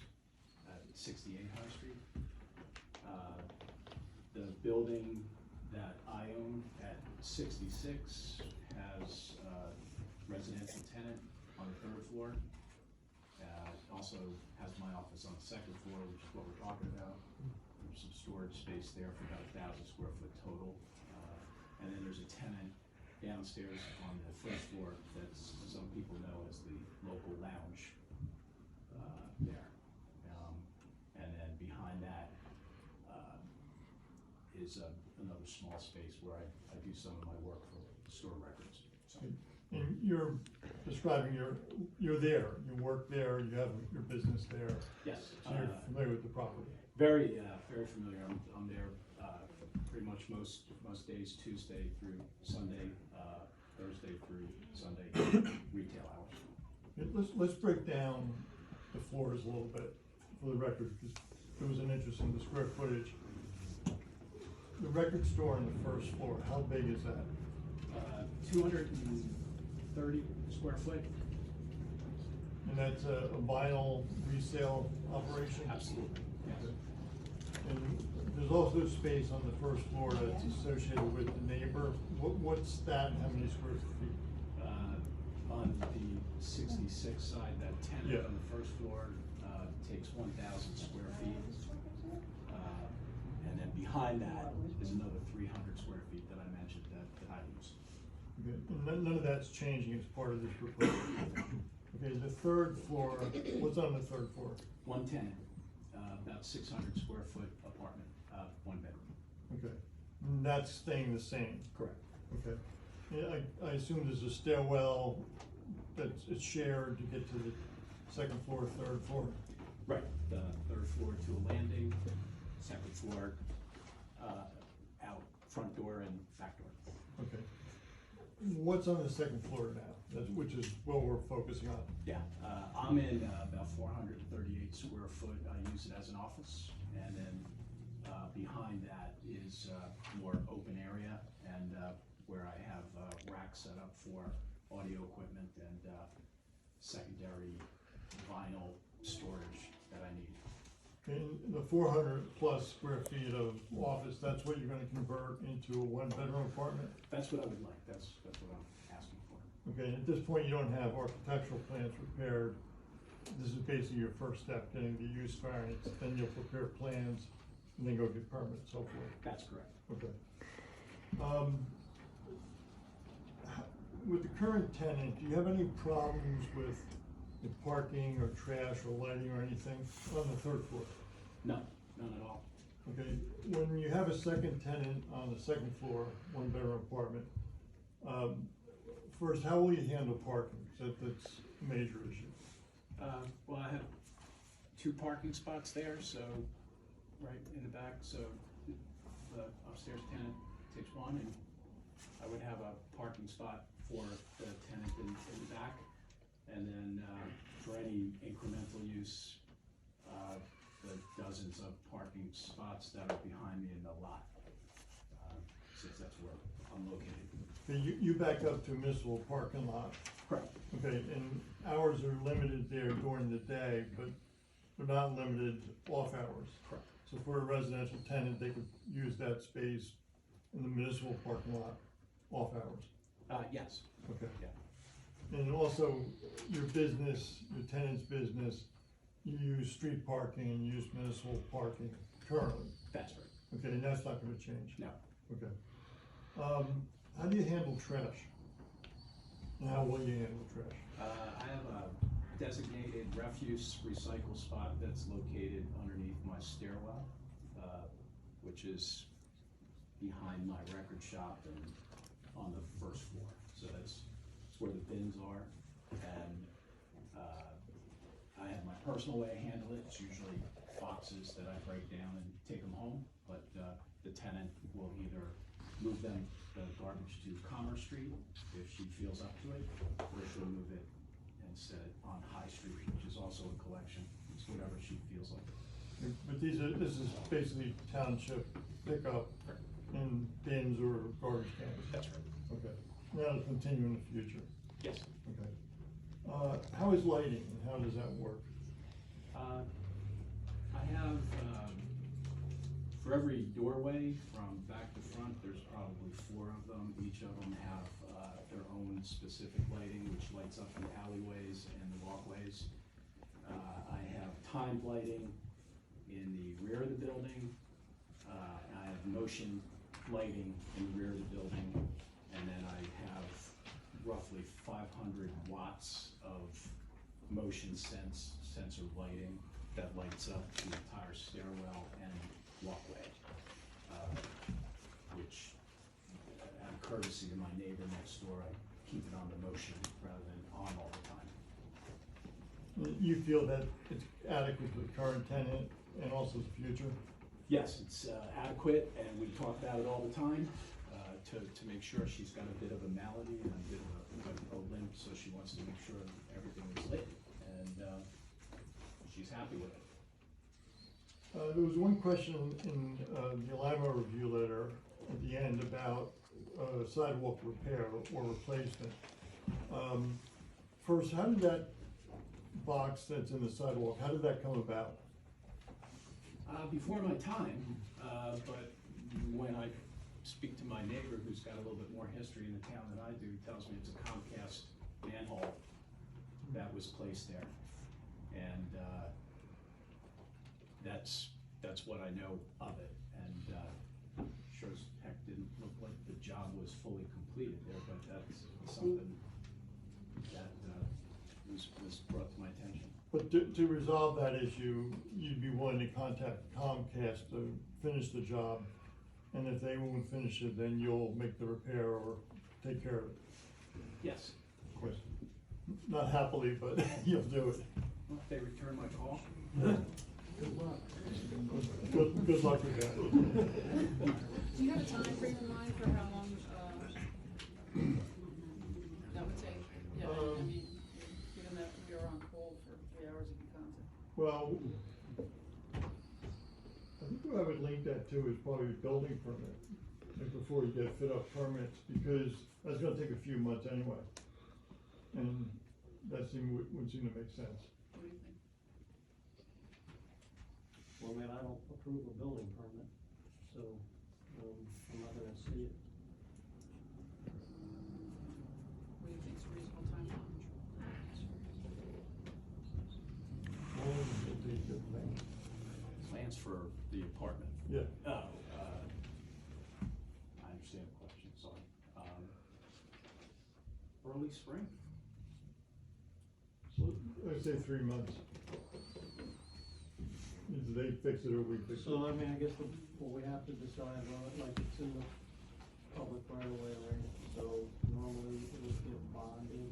at 68 High Street. The building that I own at 66 has a residential tenant on the 3rd floor. Also has my office on the 2nd floor, which is what we're talking about. There's some storage space there for about 1,000 square foot total. And then there's a tenant downstairs on the 1st floor that's, some people know as the local lounge there. And then behind that is a another small space where I do some of my work for store records, so. And you're describing you're there, you work there, you have your business there, Yes. so you're familiar with the property. Very familiar. I'm there, pretty much most days, Tuesday through Sunday, Thursday through Sunday, retail hours. Let's break down the floors a little bit for the record, because it was an interesting, the square footage. The record store on the first floor, how big is that? 230 square foot. And that's a vinyl resale operation? Absolutely, yes. And there's also space on the first floor that's associated with the neighbor. What's that and how many square feet? On the 66 side, that tenant Yeah. on the first floor takes 1,000 square feet. And then behind that is another 300 square feet that I mentioned that I use. Okay, and none of that's changing as part of this proposal. Okay, the third floor, what's on the third floor? One tenant, about 600 square foot apartment, one bedroom. Okay, and that's staying the same? Correct. Okay. Yeah, I assume there's a stairwell it's shared to get to the second floor, third floor? Right, the third floor to a landing, second floor, out front door and back door. Okay. What's on the second floor now? Which is what we're focusing on? Yeah, I'm in about 438 square foot. I use it as an office, and then behind that is more open area and where I have racks set up for audio equipment and secondary vinyl storage that I need. And the 400 plus square feet of office, that's what you're gonna convert into a one-bedroom apartment? That's what I would like. That's what I'm asking for. Okay, and at this point, you don't have architectural plans prepared. This is basically your first step, getting the use variance, then you'll prepare plans, and then go get permits, so forth. That's correct. Okay. With the current tenant, do you have any problems with the parking or trash or lighting or anything on the third floor? No, none at all. Okay, when you have a second tenant on the second floor, one bedroom apartment, first, how will you handle parking? That's a major issue. Well, I have 2 parking spots there, so right in the back, so the upstairs tenant takes one, and I would have a parking spot for the tenant in the back. And then for any incremental use, the dozens of parking spots that are behind me in the lot, since that's where I'm located. Okay, you back up to a municipal parking lot. Correct. Okay, and hours are limited there during the day, but they're not limited off hours. Correct. So for a residential tenant, they could use that space in the municipal parking lot off hours. Yes. Okay. Yeah. And also, your business, your tenant's business, you use street parking and use municipal parking currently. That's right. Okay, and that's not gonna change? No. Okay. How do you handle trash? And how will you handle trash? I have a designated refuse recycle spot that's located underneath my stairwell, which is behind my record shop and on the first floor. So that's where the bins are. And I have my personal way to handle it. It's usually boxes that I break down and take them home. But the tenant will either move the garbage to Commerce Street if she feels up to it, or she'll move it and set it on High Street, which is also a collection. It's whatever she feels like. But this is basically township pickup in bins or garbage cans? That's right. Okay. That'll continue in the future? Yes. Okay. How is lighting and how does that work? I have, for every doorway from back to front, there's probably 4 of them. Each of them have their own specific lighting, which lights up the alleyways and the walkways. I have timed lighting in the rear of the building. I have motion lighting in the rear of the building. And then I have roughly 500 watts of motion sensor lighting that lights up the entire stairwell and walkway, which, out of courtesy to my neighbor next door, I keep it on the motion rather than on all the time. You feel that it's adequate for the current tenant and also the future? Yes, it's adequate, and we talk about it all the time, to make sure she's got a bit of a malady and a bit of a limp, so she wants to make sure everything is lit, and she's happy with it. There was one question in the Alamo review letter at the end about sidewalk repair or replacement. First, how did that box that's in the sidewalk, how did that come about? Before my time, but when I speak to my neighbor who's got a little bit more history in the town than I do, he tells me it's a Comcast manhole that was placed there. And that's what I know of it. And sure as heck didn't look like the job was fully completed there, but that's something that was brought to my attention. But to resolve that issue, you'd be willing to contact Comcast to finish the job, and if they won't finish it, then you'll make the repair or take care of it? Yes. Of course. Not happily, but you'll do it. Well, if they return my call. Good luck. Good luck with that. Do you have a time frame in mind for how long, that would take? Yeah, I mean, given that we are on hold for 3 hours if you contact. Well, I think what I would link that to is probably a building permit, like before you get fit up permits, because that's gonna take a few months anyway. And that would seem to make sense. What do you think? Well, man, I don't approve a building permit, so, I'm not gonna see it. What do you think's a reasonable timeline? Plans for the apartment. Yeah. Oh, I understand the question, sorry. Early spring? So, I'd say 3 months. Either they fix it or we fix it. So, I mean, I guess what we have to decide, like, it's in the public right away, right? So normally it would get bonded,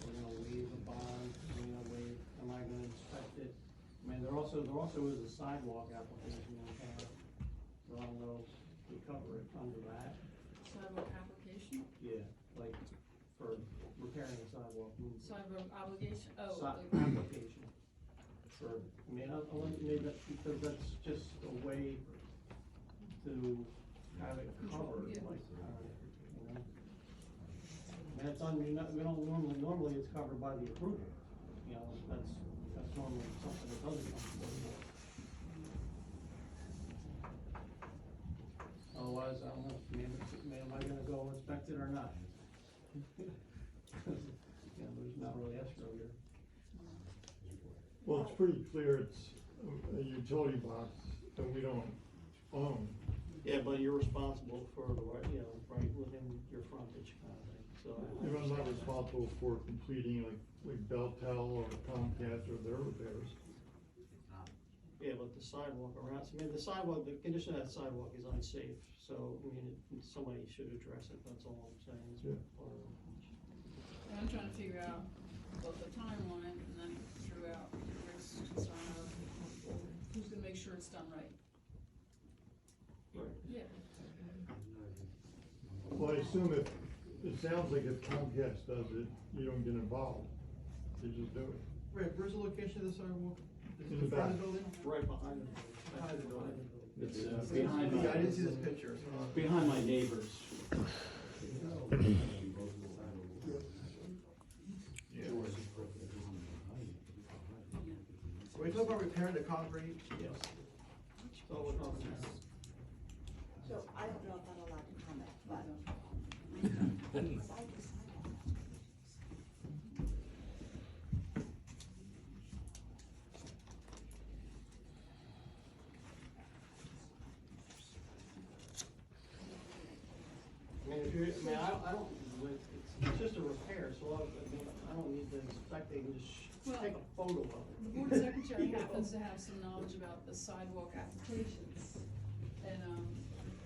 we're gonna waive the bond, we're gonna waive, am I gonna inspect it? I mean, there also is a sidewalk application in town, so I don't know if we cover it under that. Sidewalk application? Yeah, like, for repairing a sidewalk. Sidewalk obligation, oh. Application. For, I mean, I'll maybe that's because that's just a way to have it covered, Yeah. like, you know? And it's we don't normally it's covered by the approval, you know, that's normally something that doesn't come from the board. Otherwise, I don't know, am I gonna go inspect it or not? You know, there's not really escrow here. Well, it's pretty clear it's a utility box that we don't own. Yeah, but you're responsible for the right, you know, right within your frontage kind of thing, so. And I'm not responsible for completing like Beltel or Comcast or their repairs. Yeah, but the sidewalk around, I mean, the sidewalk, the condition of that sidewalk is unsafe, so, I mean, somebody should address it, that's all I'm saying. Is Yeah. part of it. And I'm trying to figure out both the timeline and then throughout Rick's concern of who's gonna make sure it's done right. Right. Yeah. Well, I assume it sounds like if Comcast does it, you don't get involved. You just do it. Rick, where's the location of the sidewalk? Is In it the in front of back. the building? Right behind it. Behind the building. It's I didn't see this picture, so. behind my neighbors. Are we talking about repairing the concrete? Yes. So we're talking about. So I don't know if I'm allowed to comment, but. I mean, if you're, I mean, I don't, it's just a repair, so I don't need to inspect it, and just Well, take a photo of it. The board secretary happens to have some knowledge about the sidewalk applications. And,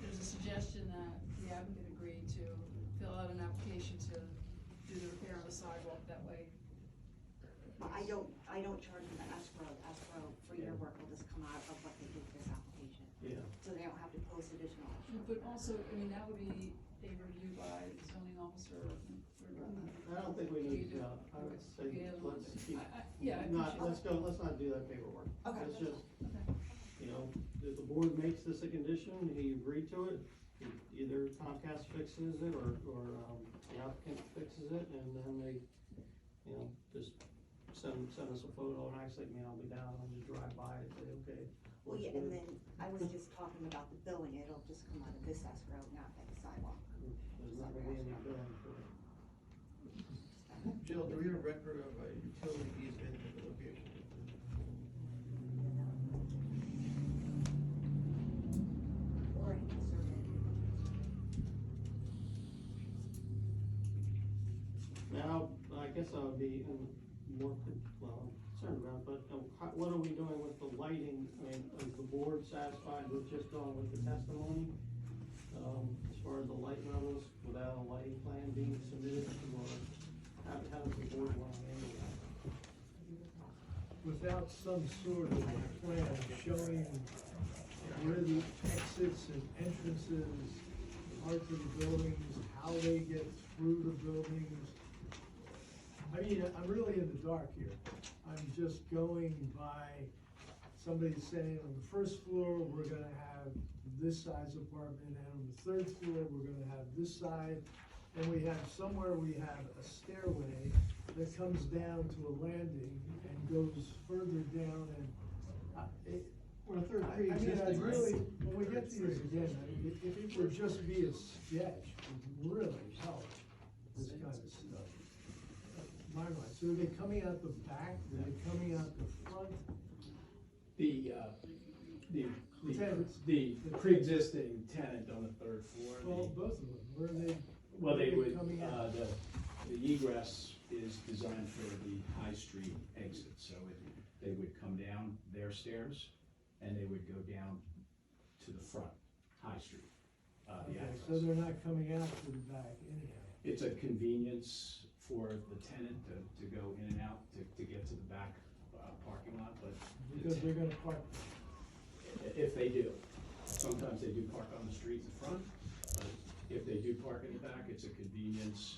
there's a suggestion that the applicant agreed to fill out an application to do the repair on the sidewalk that way. But I don't charge them an escrow for your work will just come out of what they do for this application. Yeah. So they don't have to post additional. But also, I mean, that would be a review by the zoning officer or. I don't think we need, You do. I would say, Yeah, let's keep, Yeah, I not, appreciate let's not do that paperwork. Okay. Let's just, Okay. you know, if the board makes this a condition, he agreed to it, either Comcast fixes it or, the applicant fixes it, and then they, you know, just send us a photo, and actually, I mean, I'll be down, I'll just drive by and say, okay. Well, yeah, and then I was just talking about the billing, it'll just come out of this escrow, not like the sidewalk. There's not gonna be any billing for it. Jill, do we have a record of a utility easement at the location? Or any survey. Now, I guess I would be more, well, concerned about, but what are we doing with the lighting? I mean, is the board satisfied with just going with the testimony? As far as the light levels, without a lighting plan being submitted, or how does the board want to handle that? Without some sort of plan showing where the exits and entrances are to the buildings, how they get through the buildings. I mean, I'm really in the dark here. I'm just going by somebody saying on the first floor, we're gonna have this size apartment, and on the third floor, we're gonna have this side. And we have, somewhere we have a stairway that comes down to a landing and goes further down and, Or a third I mean, I pre-existing, right? really, when we get to these again, I mean, if it would just be a sketch, it would really help this kind of stuff. My mind, so are they coming out the back, are they coming out the front? Tenants. The pre-existing tenant on the third floor. Well, both of them, where are they? Well, they where are would, coming out? the egress is designed for the High Street exit, so they would come down their stairs and they would go down to the front, High Street, the Okay, access. so they're not coming out to the back anyhow. It's a convenience for the tenant to go in and out to get to the back, parking lot, but. Because they're gonna park, If they do. Sometimes they do park on the street in front, but if they do park in the back, it's a convenience.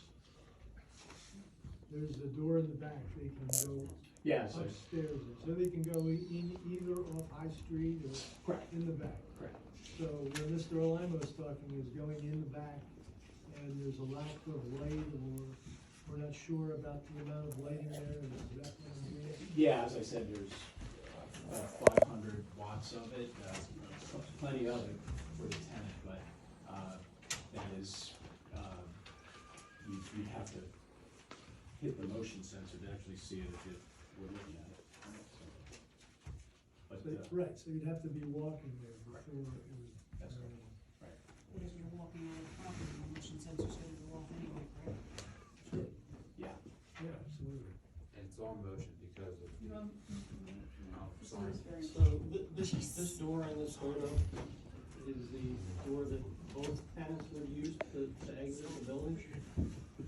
there's a door in the back, they can go Yeah, so, upstairs, so they can go in either off High Street or correct, in the back. correct. So where Mr. Alamo is talking is going in the back, and there's a lack of light, or we're not sure about the amount of lighting there, is that what I'm hearing? Yeah, as I said, there's 500 watts of it, plenty of it for the tenant, but that is, you'd have to hit the motion sensor to actually see it if you were looking at it. But, Right, so you'd have to be walking there before it was. That's right. Right. Because you're walking on the property, the motion sensor's gonna go off anyway, correct? Sure, yeah, yeah, absolutely. And it's on motion because of. You know, Sorry. So this door in this photo is the door that both tenants would use to exit the building?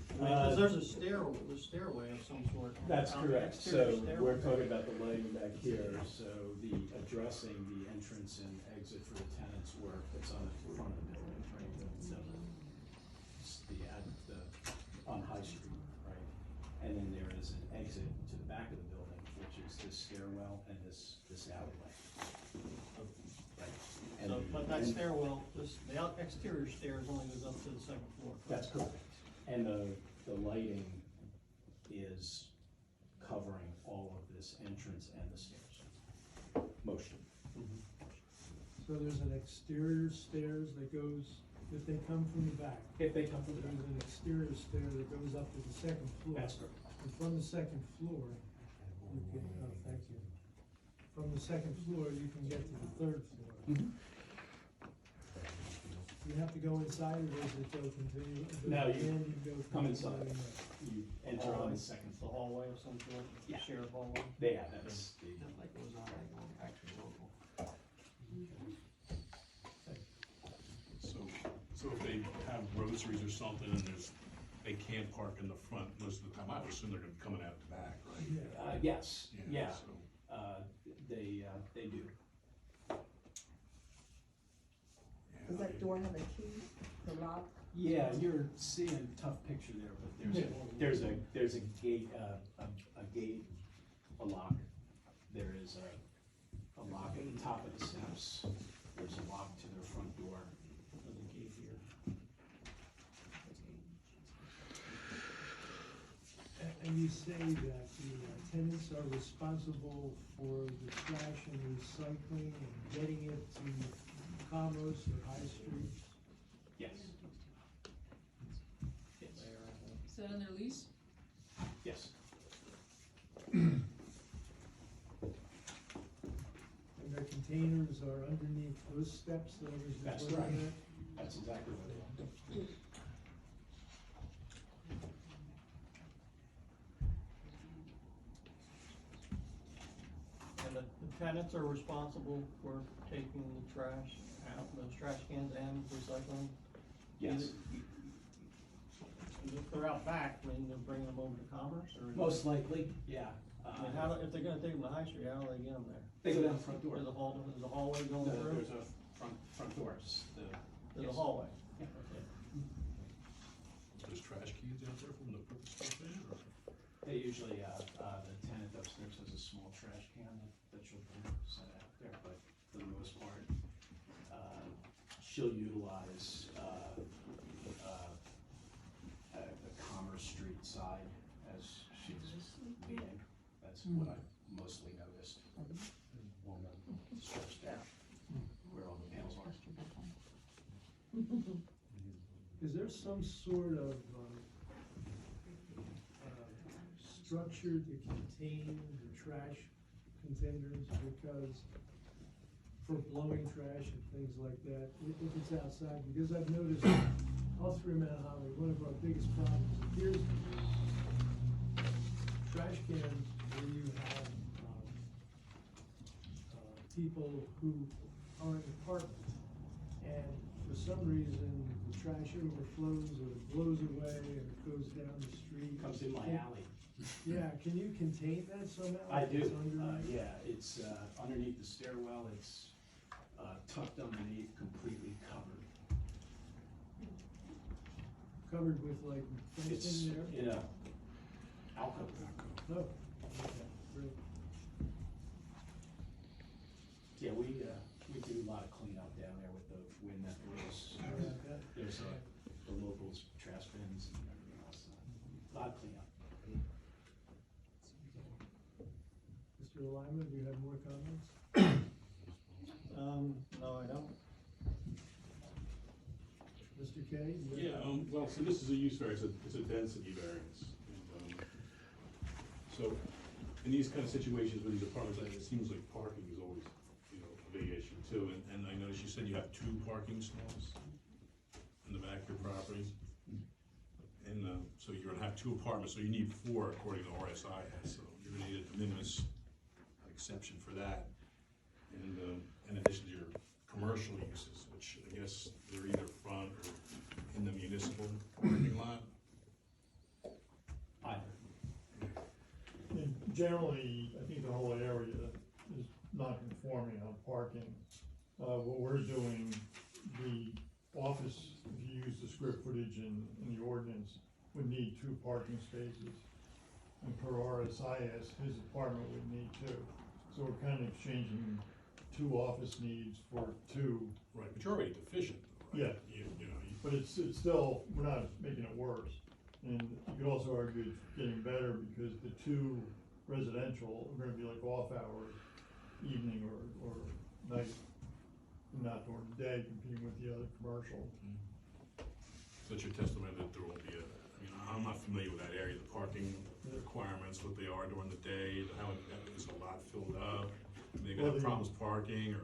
Because there's a stairway of some sort. that's on the correct. exterior So stairway. we're talking about the lighting back here, so the addressing the entrance and exit for the tenants work, it's on the front of the building, right? So it's on High Street, right? And then there is an exit to the back of the building, which is this stairwell and this alleyway. Right. And So, the- but that and- stairwell, the exterior stairs only goes up to the second floor. That's correct. And the lighting is covering all of this entrance and the stairs. Motion. So there's an exterior stairs that goes, if they come from the back, If they come from the there's back. an exterior stair that goes up to the second floor. That's correct. And from the second floor, you can, oh, thank you. From the second floor, you can get to the third floor. You have to go inside, or does it go continue? No, you Then go come continue inside. on. You enter on the second The floor. hallway of some sort, Yeah. shared hallway. Yeah, that's the, Like it was on actually local. So So if they have groceries or something and they can't park in the front most of the time, I would assume they're gonna be coming out the back, right? Yes, yeah, so- they do. Does that door have a key to lock? Yeah, you're seeing a tough picture there, but there's a gate, a gate, a lock. There is a lock at the top of the steps. There's a lock to their front door. There's a gate here. And you say that the tenants are responsible for the trash and recycling and getting it to Commerce or High Street? Yes. Yes. Is that in their lease? Yes. And their containers are underneath those steps that I was just That's looking right. at? That's exactly what they do. And the tenants are responsible for taking the trash out, those trash cans and recycling? Yes. If they're out back, I mean, they're bringing them over to Commerce, or? Most likely, yeah. I mean, how, if they're gonna take them to High Street, how do they get them there? They go down the front door. There's a hallway going No, through? there's a front doors. There's a hallway? Yeah. There's trash cans out there from the put the stuff in, or? They usually, the tenant upstairs has a small trash can that she'll set out there, but for the most part, she'll utilize, the Commerce Street side as she's leaving. That's what I mostly noticed. Along the stretch there, where all the panels are. Is there some sort of, structure to contain the trash containers? Because for blowing trash and things like that, if it's outside, because I've noticed all through Mount Holly, one of our biggest problems appears to be trash cans where you have, people who are in an apartment, and for some reason, the trash overflows or it blows away or it goes down the street. Comes in my alley. Yeah, can you contain that somehow? I do, It's underneath? yeah, it's, underneath the stairwell, it's, tucked underneath, completely covered. Covered with like It's fencing there? in a alcove. No. Okay, great. Yeah, we do a lot of cleanup down there with the wind that blows. Okay. There's, the locals trash bins and everything else, a lot of cleanup. Mr. Lyman, do you have more comments? No, I don't. Mr. Kay? do you have- Yeah, well, so this is a use variance, it's a density variance. And, so, in these kind of situations with these apartments, it seems like parking is always, you know, a big issue too. And I noticed you said you have 2 parking stalls in the back of your property. And, so you're gonna have 2 apartments, so you need 4 according to RSIS, so you're gonna need a de minimis exception for that. And, in addition to your commercial uses, which I guess they're either front or in the municipal parking lot. Either. And generally, I think the whole area is not conforming on parking. What we're doing, the office, if you use the square footage in the ordinance, would need 2 parking spaces. And per RSIS, his apartment would need 2. So we're kind of exchanging 2 office needs for 2. Right, but you're already deficient, though, right? Yeah. You know, But it's still, we're not making it worse. And you could also argue it's getting better because the 2 residential are gonna be like off hours, evening or night, not during the day, competing with the other commercial. so it's your testimony that there will be a, I mean, I'm not familiar with that area, the parking requirements, what they are during the day, how is a lot filled up? Are they gonna have problems parking, or?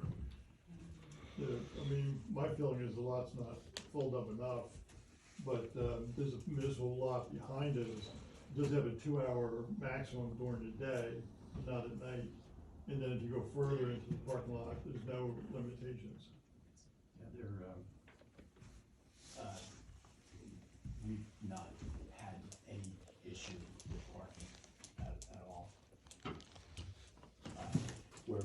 Yeah, I mean, my feeling is the lot's not filled up enough, but, there's a municipal lot behind it, it does have a 2-hour maximum during the day, but not at night. And then if you go further into the parking lot, there's no limitations. Yeah, they're, We've not had any issue with parking at all. We're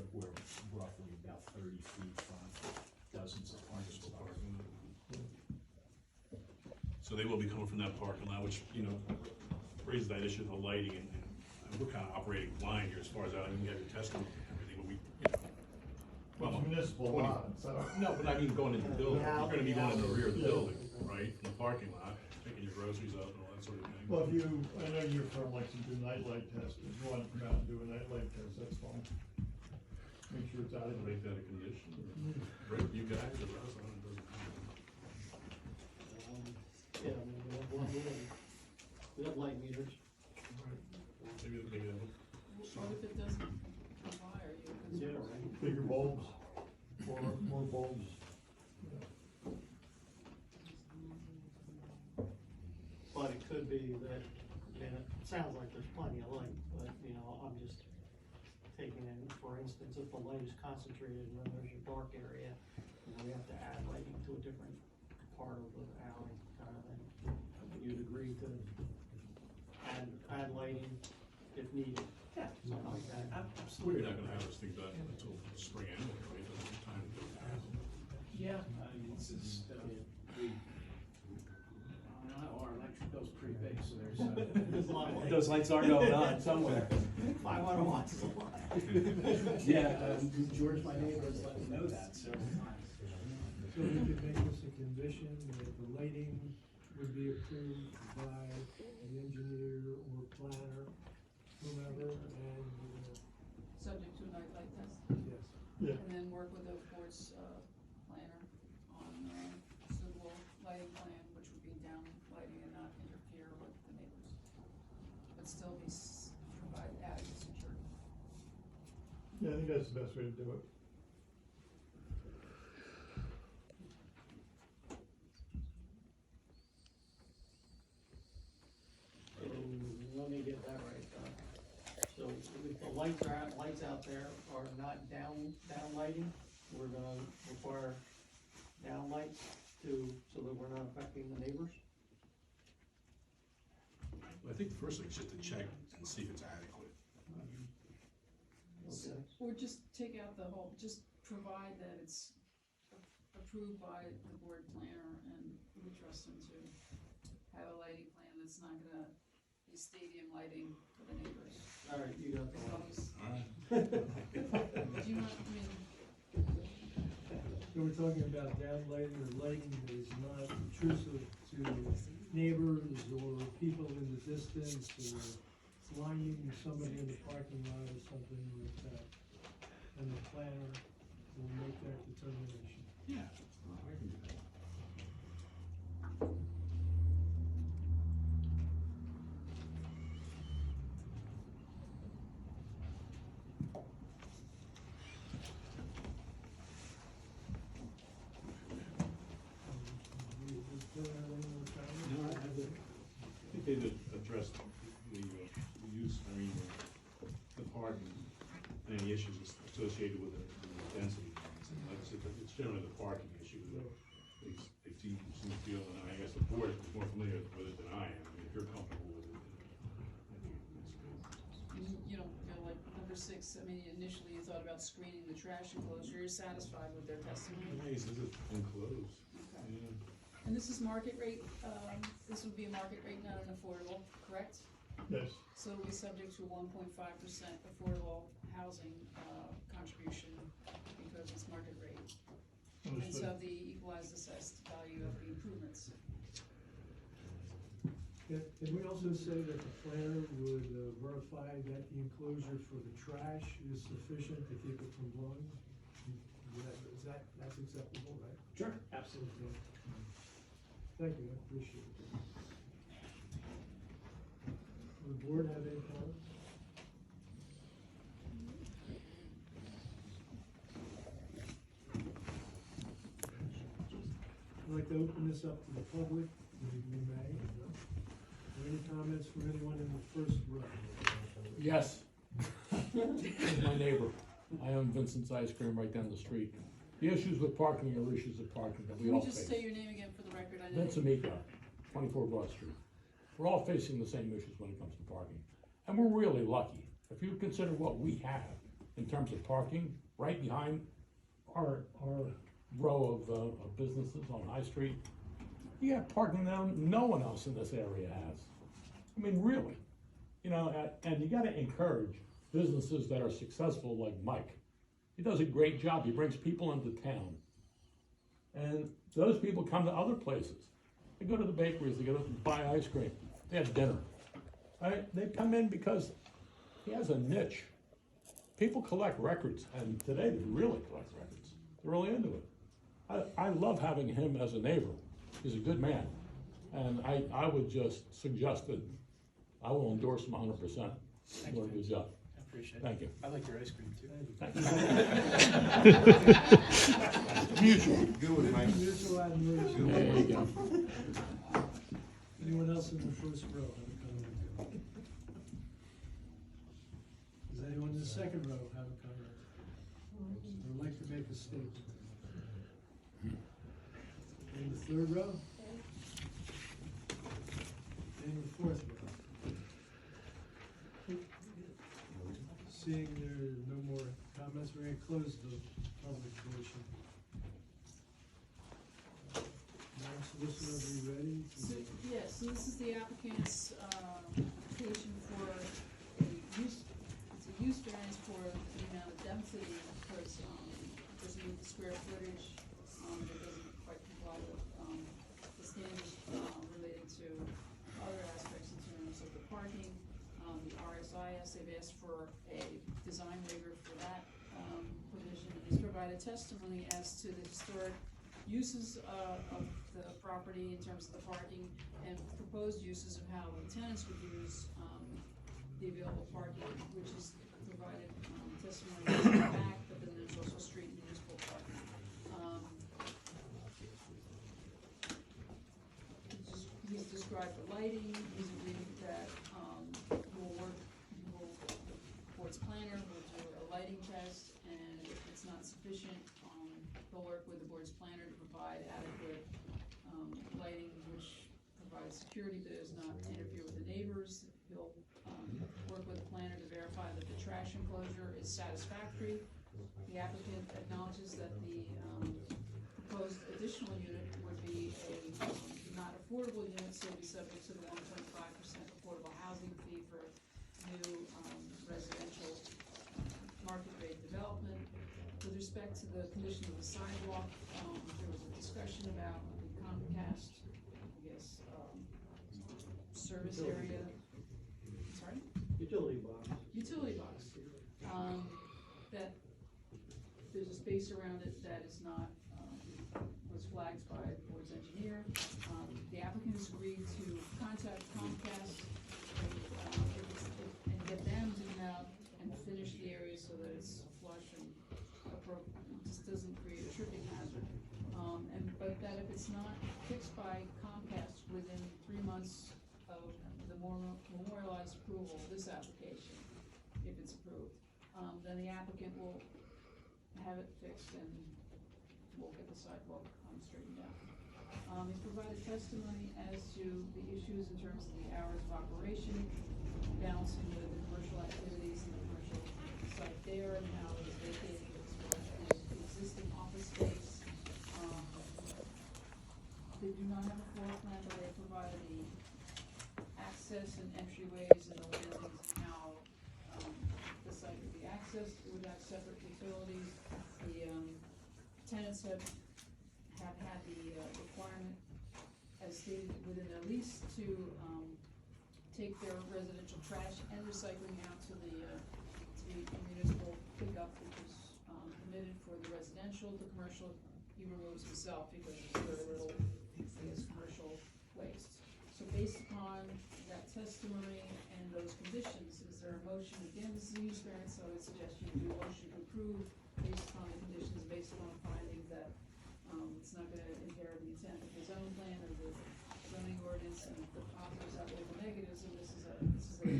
roughly about 30 feet from dozens of parking spots. So they will be coming from that parking lot, which, you know, raises that issue of the lighting, and we're kind of operating blind here as far as I can get your testimony and everything, but we, you know. Well, it's municipal 20 lot, so. No, but I mean, going into the building, you're gonna be going in the rear of the building, right, in the parking lot, picking your groceries up and all that sort of thing. Well, if you, I know your firm likes to do nightlight tests, if you want to come out and do a nightlight test, that's fine. Make sure it's out of Make that a condition, or rent you guys, or us, I don't know, it doesn't matter. Yeah, I mean, we have light meters. Maybe that would. What if it doesn't comply, are you concerned? bigger bulbs, more bulbs. But it could be that, I mean, it sounds like there's plenty of light, but, you know, I'm just taking in, for instance, if the light is concentrated when there's a dark area, you know, we have to add lighting to a different part of the alley, kind of thing. You'd agree to add lighting if needed? Yeah. Something like that. Well, you're not gonna have this thing done until spring anyway, right, doesn't have time to do it. Yeah, I mean, it's just, we, I don't know, our electric bill's pretty big, so there's a lot of lights. those lights are going on somewhere. 500 watts is a lot. Yeah, George, my neighbor, has let me know that several times. So we could make this a condition that the lighting would be approved by the engineer or planner, whomever, and, Subject to a nightlight test, yes. Yeah. and then work with the board's, planner on, suitable lighting plan, which would be down lighting and not interfere with the neighbors. But still be, provide adequate security. Yeah, I think that's the best way to do it. Let me get that right, so if the lights out there are not down lighting, we're gonna require down lights so that we're not affecting the neighbors? I think the first thing is just to check and see if it's adequate. Okay. Or just take out the whole, just provide that it's approved by the board planner, and we trust him to have a lighting plan that's not gonna be stadium lighting for the neighbors. Alright, you got the As long as- Alright. Do you want, I mean, So we're talking about downlighting or lighting that is not intrusive to neighbors or people in the distance, or blinding somebody in the parking lot or something like that. And the planner will make that determination. Yeah. I can do that. No, I think they did address the use, I mean, the parking, and any issues associated with the density. And like I said, it's generally the parking issue that they seem to feel, and I guess the board is more familiar with it than I am. I mean, if you're comfortable with it, I think it's good. you don't feel like number 6, I mean, initially you thought about screening the trash enclosure, you're satisfied with their testimony? Nice, this is enclosed. Okay. Yeah. And this is market rate, this would be a market rate, not an affordable, correct? Yes. So it'll be subject to a 1.5% affordable housing, contribution because it's market rate. And so Understood. the equalized assessed value of the improvements. Can we also say that the planner would verify that the enclosure for the trash is sufficient to keep it from blowing? That's acceptable, right? Sure, absolutely. Thank you, I appreciate it. Does the board have any comments? I'd like to open this up to the public, if we may. Are there any comments from anyone in the first row? Yes. My neighbor. I own Vincent's Ice Cream right down the street. The issues with parking are issues of parking that we Can all you just face. say your name again for the record? I didn't. Vince Amico, 24 Broad Street. We're all facing the same issues when it comes to parking. And we're really lucky. If you consider what we have in terms of parking, right behind our row of businesses on High Street, you have parking that no one else in this area has. I mean, really. You know, and you gotta encourage businesses that are successful like Mike. He does a great job. He brings people into town. And those people come to other places. They go to the bakeries, they go to buy ice cream, they have dinner. Right? They come in because he has a niche. People collect records, and today they really collect records. They're really into it. I love having him as a neighbor. He's a good man. And I would just suggest that I will endorse him 100%. He's doing a good job. I appreciate it. Thank you. I like your ice cream too. Mutual. Good one, Mike. Mutual admiration. There you go. Anyone else in the first row have a comment? Does anyone in the second row have a comment? Or would like to make a statement? In the third row? In the fourth row? Seeing there are no more comments, we're gonna close the public portion. Madam Solicitor, are we ready? So, yes, so this is the applicant's, application for a use, it's a use variance for the amount of density, because, it doesn't meet the square footage, it doesn't quite comply with, the standards, relating to other aspects in terms of the parking. The RSIS, they've asked for a design waiver for that, provision, and he's provided testimony as to the historic uses, of the property in terms of the parking, and proposed uses of how the tenants would use, the available parking, which is provided, testimony in the back, but then there's also street and municipal parking. He's described the lighting, he's agreed that, board's planner will do a lighting test, and if it's not sufficient, they'll work with the board's planner to provide adequate, lighting which provides security but does not interfere with the neighbors. He'll, work with the planner to verify that the trash enclosure is satisfactory. The applicant acknowledges that the, proposed additional unit would be a, not affordable unit, so it'll be subject to the 1.5% affordable housing fee for new, residential market rate development. With respect to the condition of the sidewalk, there was a discussion about the Comcast, I guess, service area. Sorry? Utility box. Utility box. That there's a space around it that is not, was flagged by the board's engineer. The applicant has agreed to contact Comcast and get them to come out and finish the area so that it's flush and appropriate, just doesn't create a tripping hazard. But that if it's not fixed by Comcast within 3 months of the memorialized approval of this application, if it's approved, then the applicant will have it fixed and we'll get the sidewalk straightened out. He's provided testimony as to the issues in terms of the hours of operation, balancing with the commercial activities in the commercial site there, and how it is vacating the existing office space. They do not have a floor plan, but they provided the access and entryways and the landings, and how, the site would be accessed. It would have separate utilities. The, tenants have had the, requirement, as stated within their lease, to, take their residential trash and recycling out to the, municipal pickup, which is, permitted for the residential. The commercial, he removes himself because there's very little, I guess, commercial waste. So based upon that testimony and those conditions, is there a motion? Again, this is a use variance, so I would suggest you do a motion to approve based upon the conditions, based upon finding that, it's not gonna impair the intent of the zone plan or the zoning ordinance, and the positives outweigh the negatives, and this is a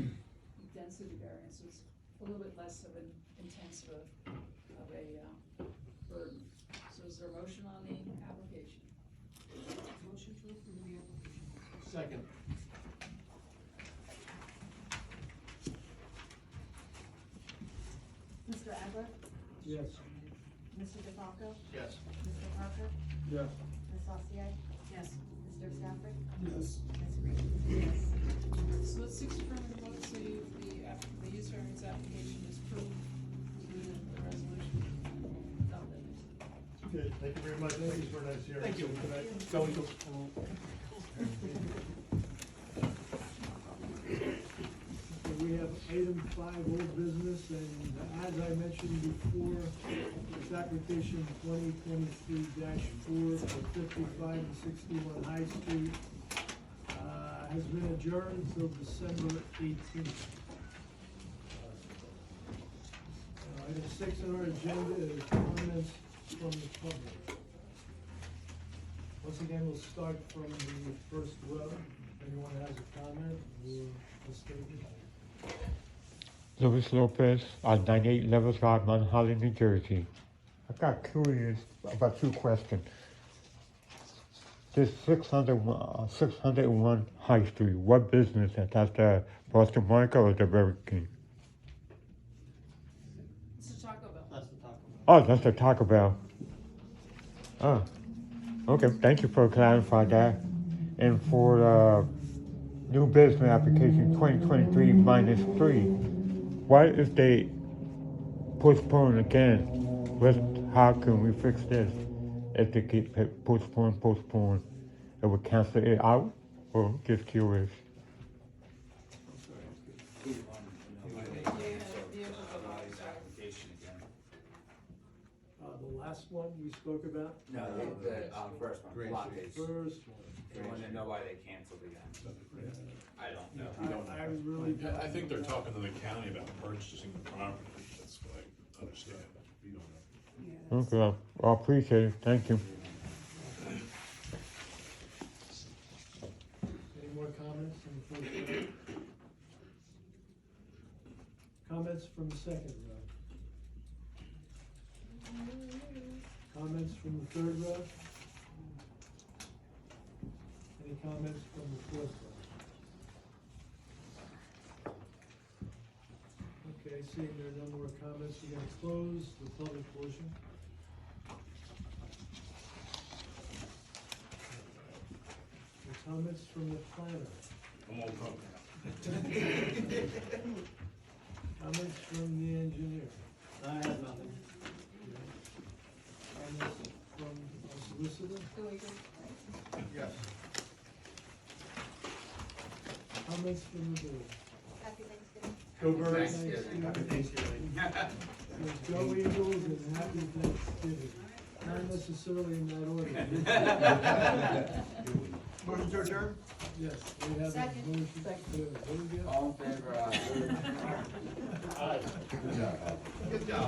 density variance, so it's a little bit less of an intense of a burden. So there a motion on the application? Motion to approve the application. Second. Mr. Adler? Yes. Mr. DeFalco? Yes. Mr. Parker? Yes. Ms. Saucier? Yes. Mr. Stafford? Yes. Ms. Reed? Yes. So let's seek affirmative vote, see if the use variance application is approved with the resolution adopted. Okay, thank you very much. Thank you for a nice hearing. Thank you. Good night. Going to. Okay, we have item 5, old business, and as I mentioned before, this application 2023-4 for 55 and 61 High Street has been adjourned until December 18th. Item 6 on our agenda is comments from the public. Once again, we'll start from the first row. If anyone has a comment or a statement. Louis Lopez on 98 Levels Drive, Mount Holly, New Jersey. I got curious about 2 questions. This 601 High Street, what business is that? That's the Boston Market or the Burger King? It's a Taco Bell. That's the Taco Bell. Oh, that's the Taco Bell. Oh, okay, thank you for clarifying that. And for the new business application 2023-3, why is they postponed again? How can we fix this? If they keep postponed, it would cancel it out, or just curious? The last one we spoke about? No, the first one, Pallante. First one. They want to know why they canceled again. I don't know. I really don't. I think they're talking to the county about purchasing the property, that's what I understand, we don't know. Okay, I appreciate it, thank you. Any more comments from the first row? Comments from the second row? Comments from the third row? Any comments from the fourth row? Okay, seeing there are no more comments, we're gonna close the public portion. The comments from the planner. I'm all done. Comments from the engineer. I have nothing. Comments from our solicitor. Yes. Comments from the board. Happy Thanksgiving. Go Birds. Thanksgiving. Happy Thanksgiving. There's Go Eagles and Happy Thanksgiving. Not necessarily in that order. Motion to adjourn? Yes, we have a Second. motion to, what do we get? All in favor, aye. Good job.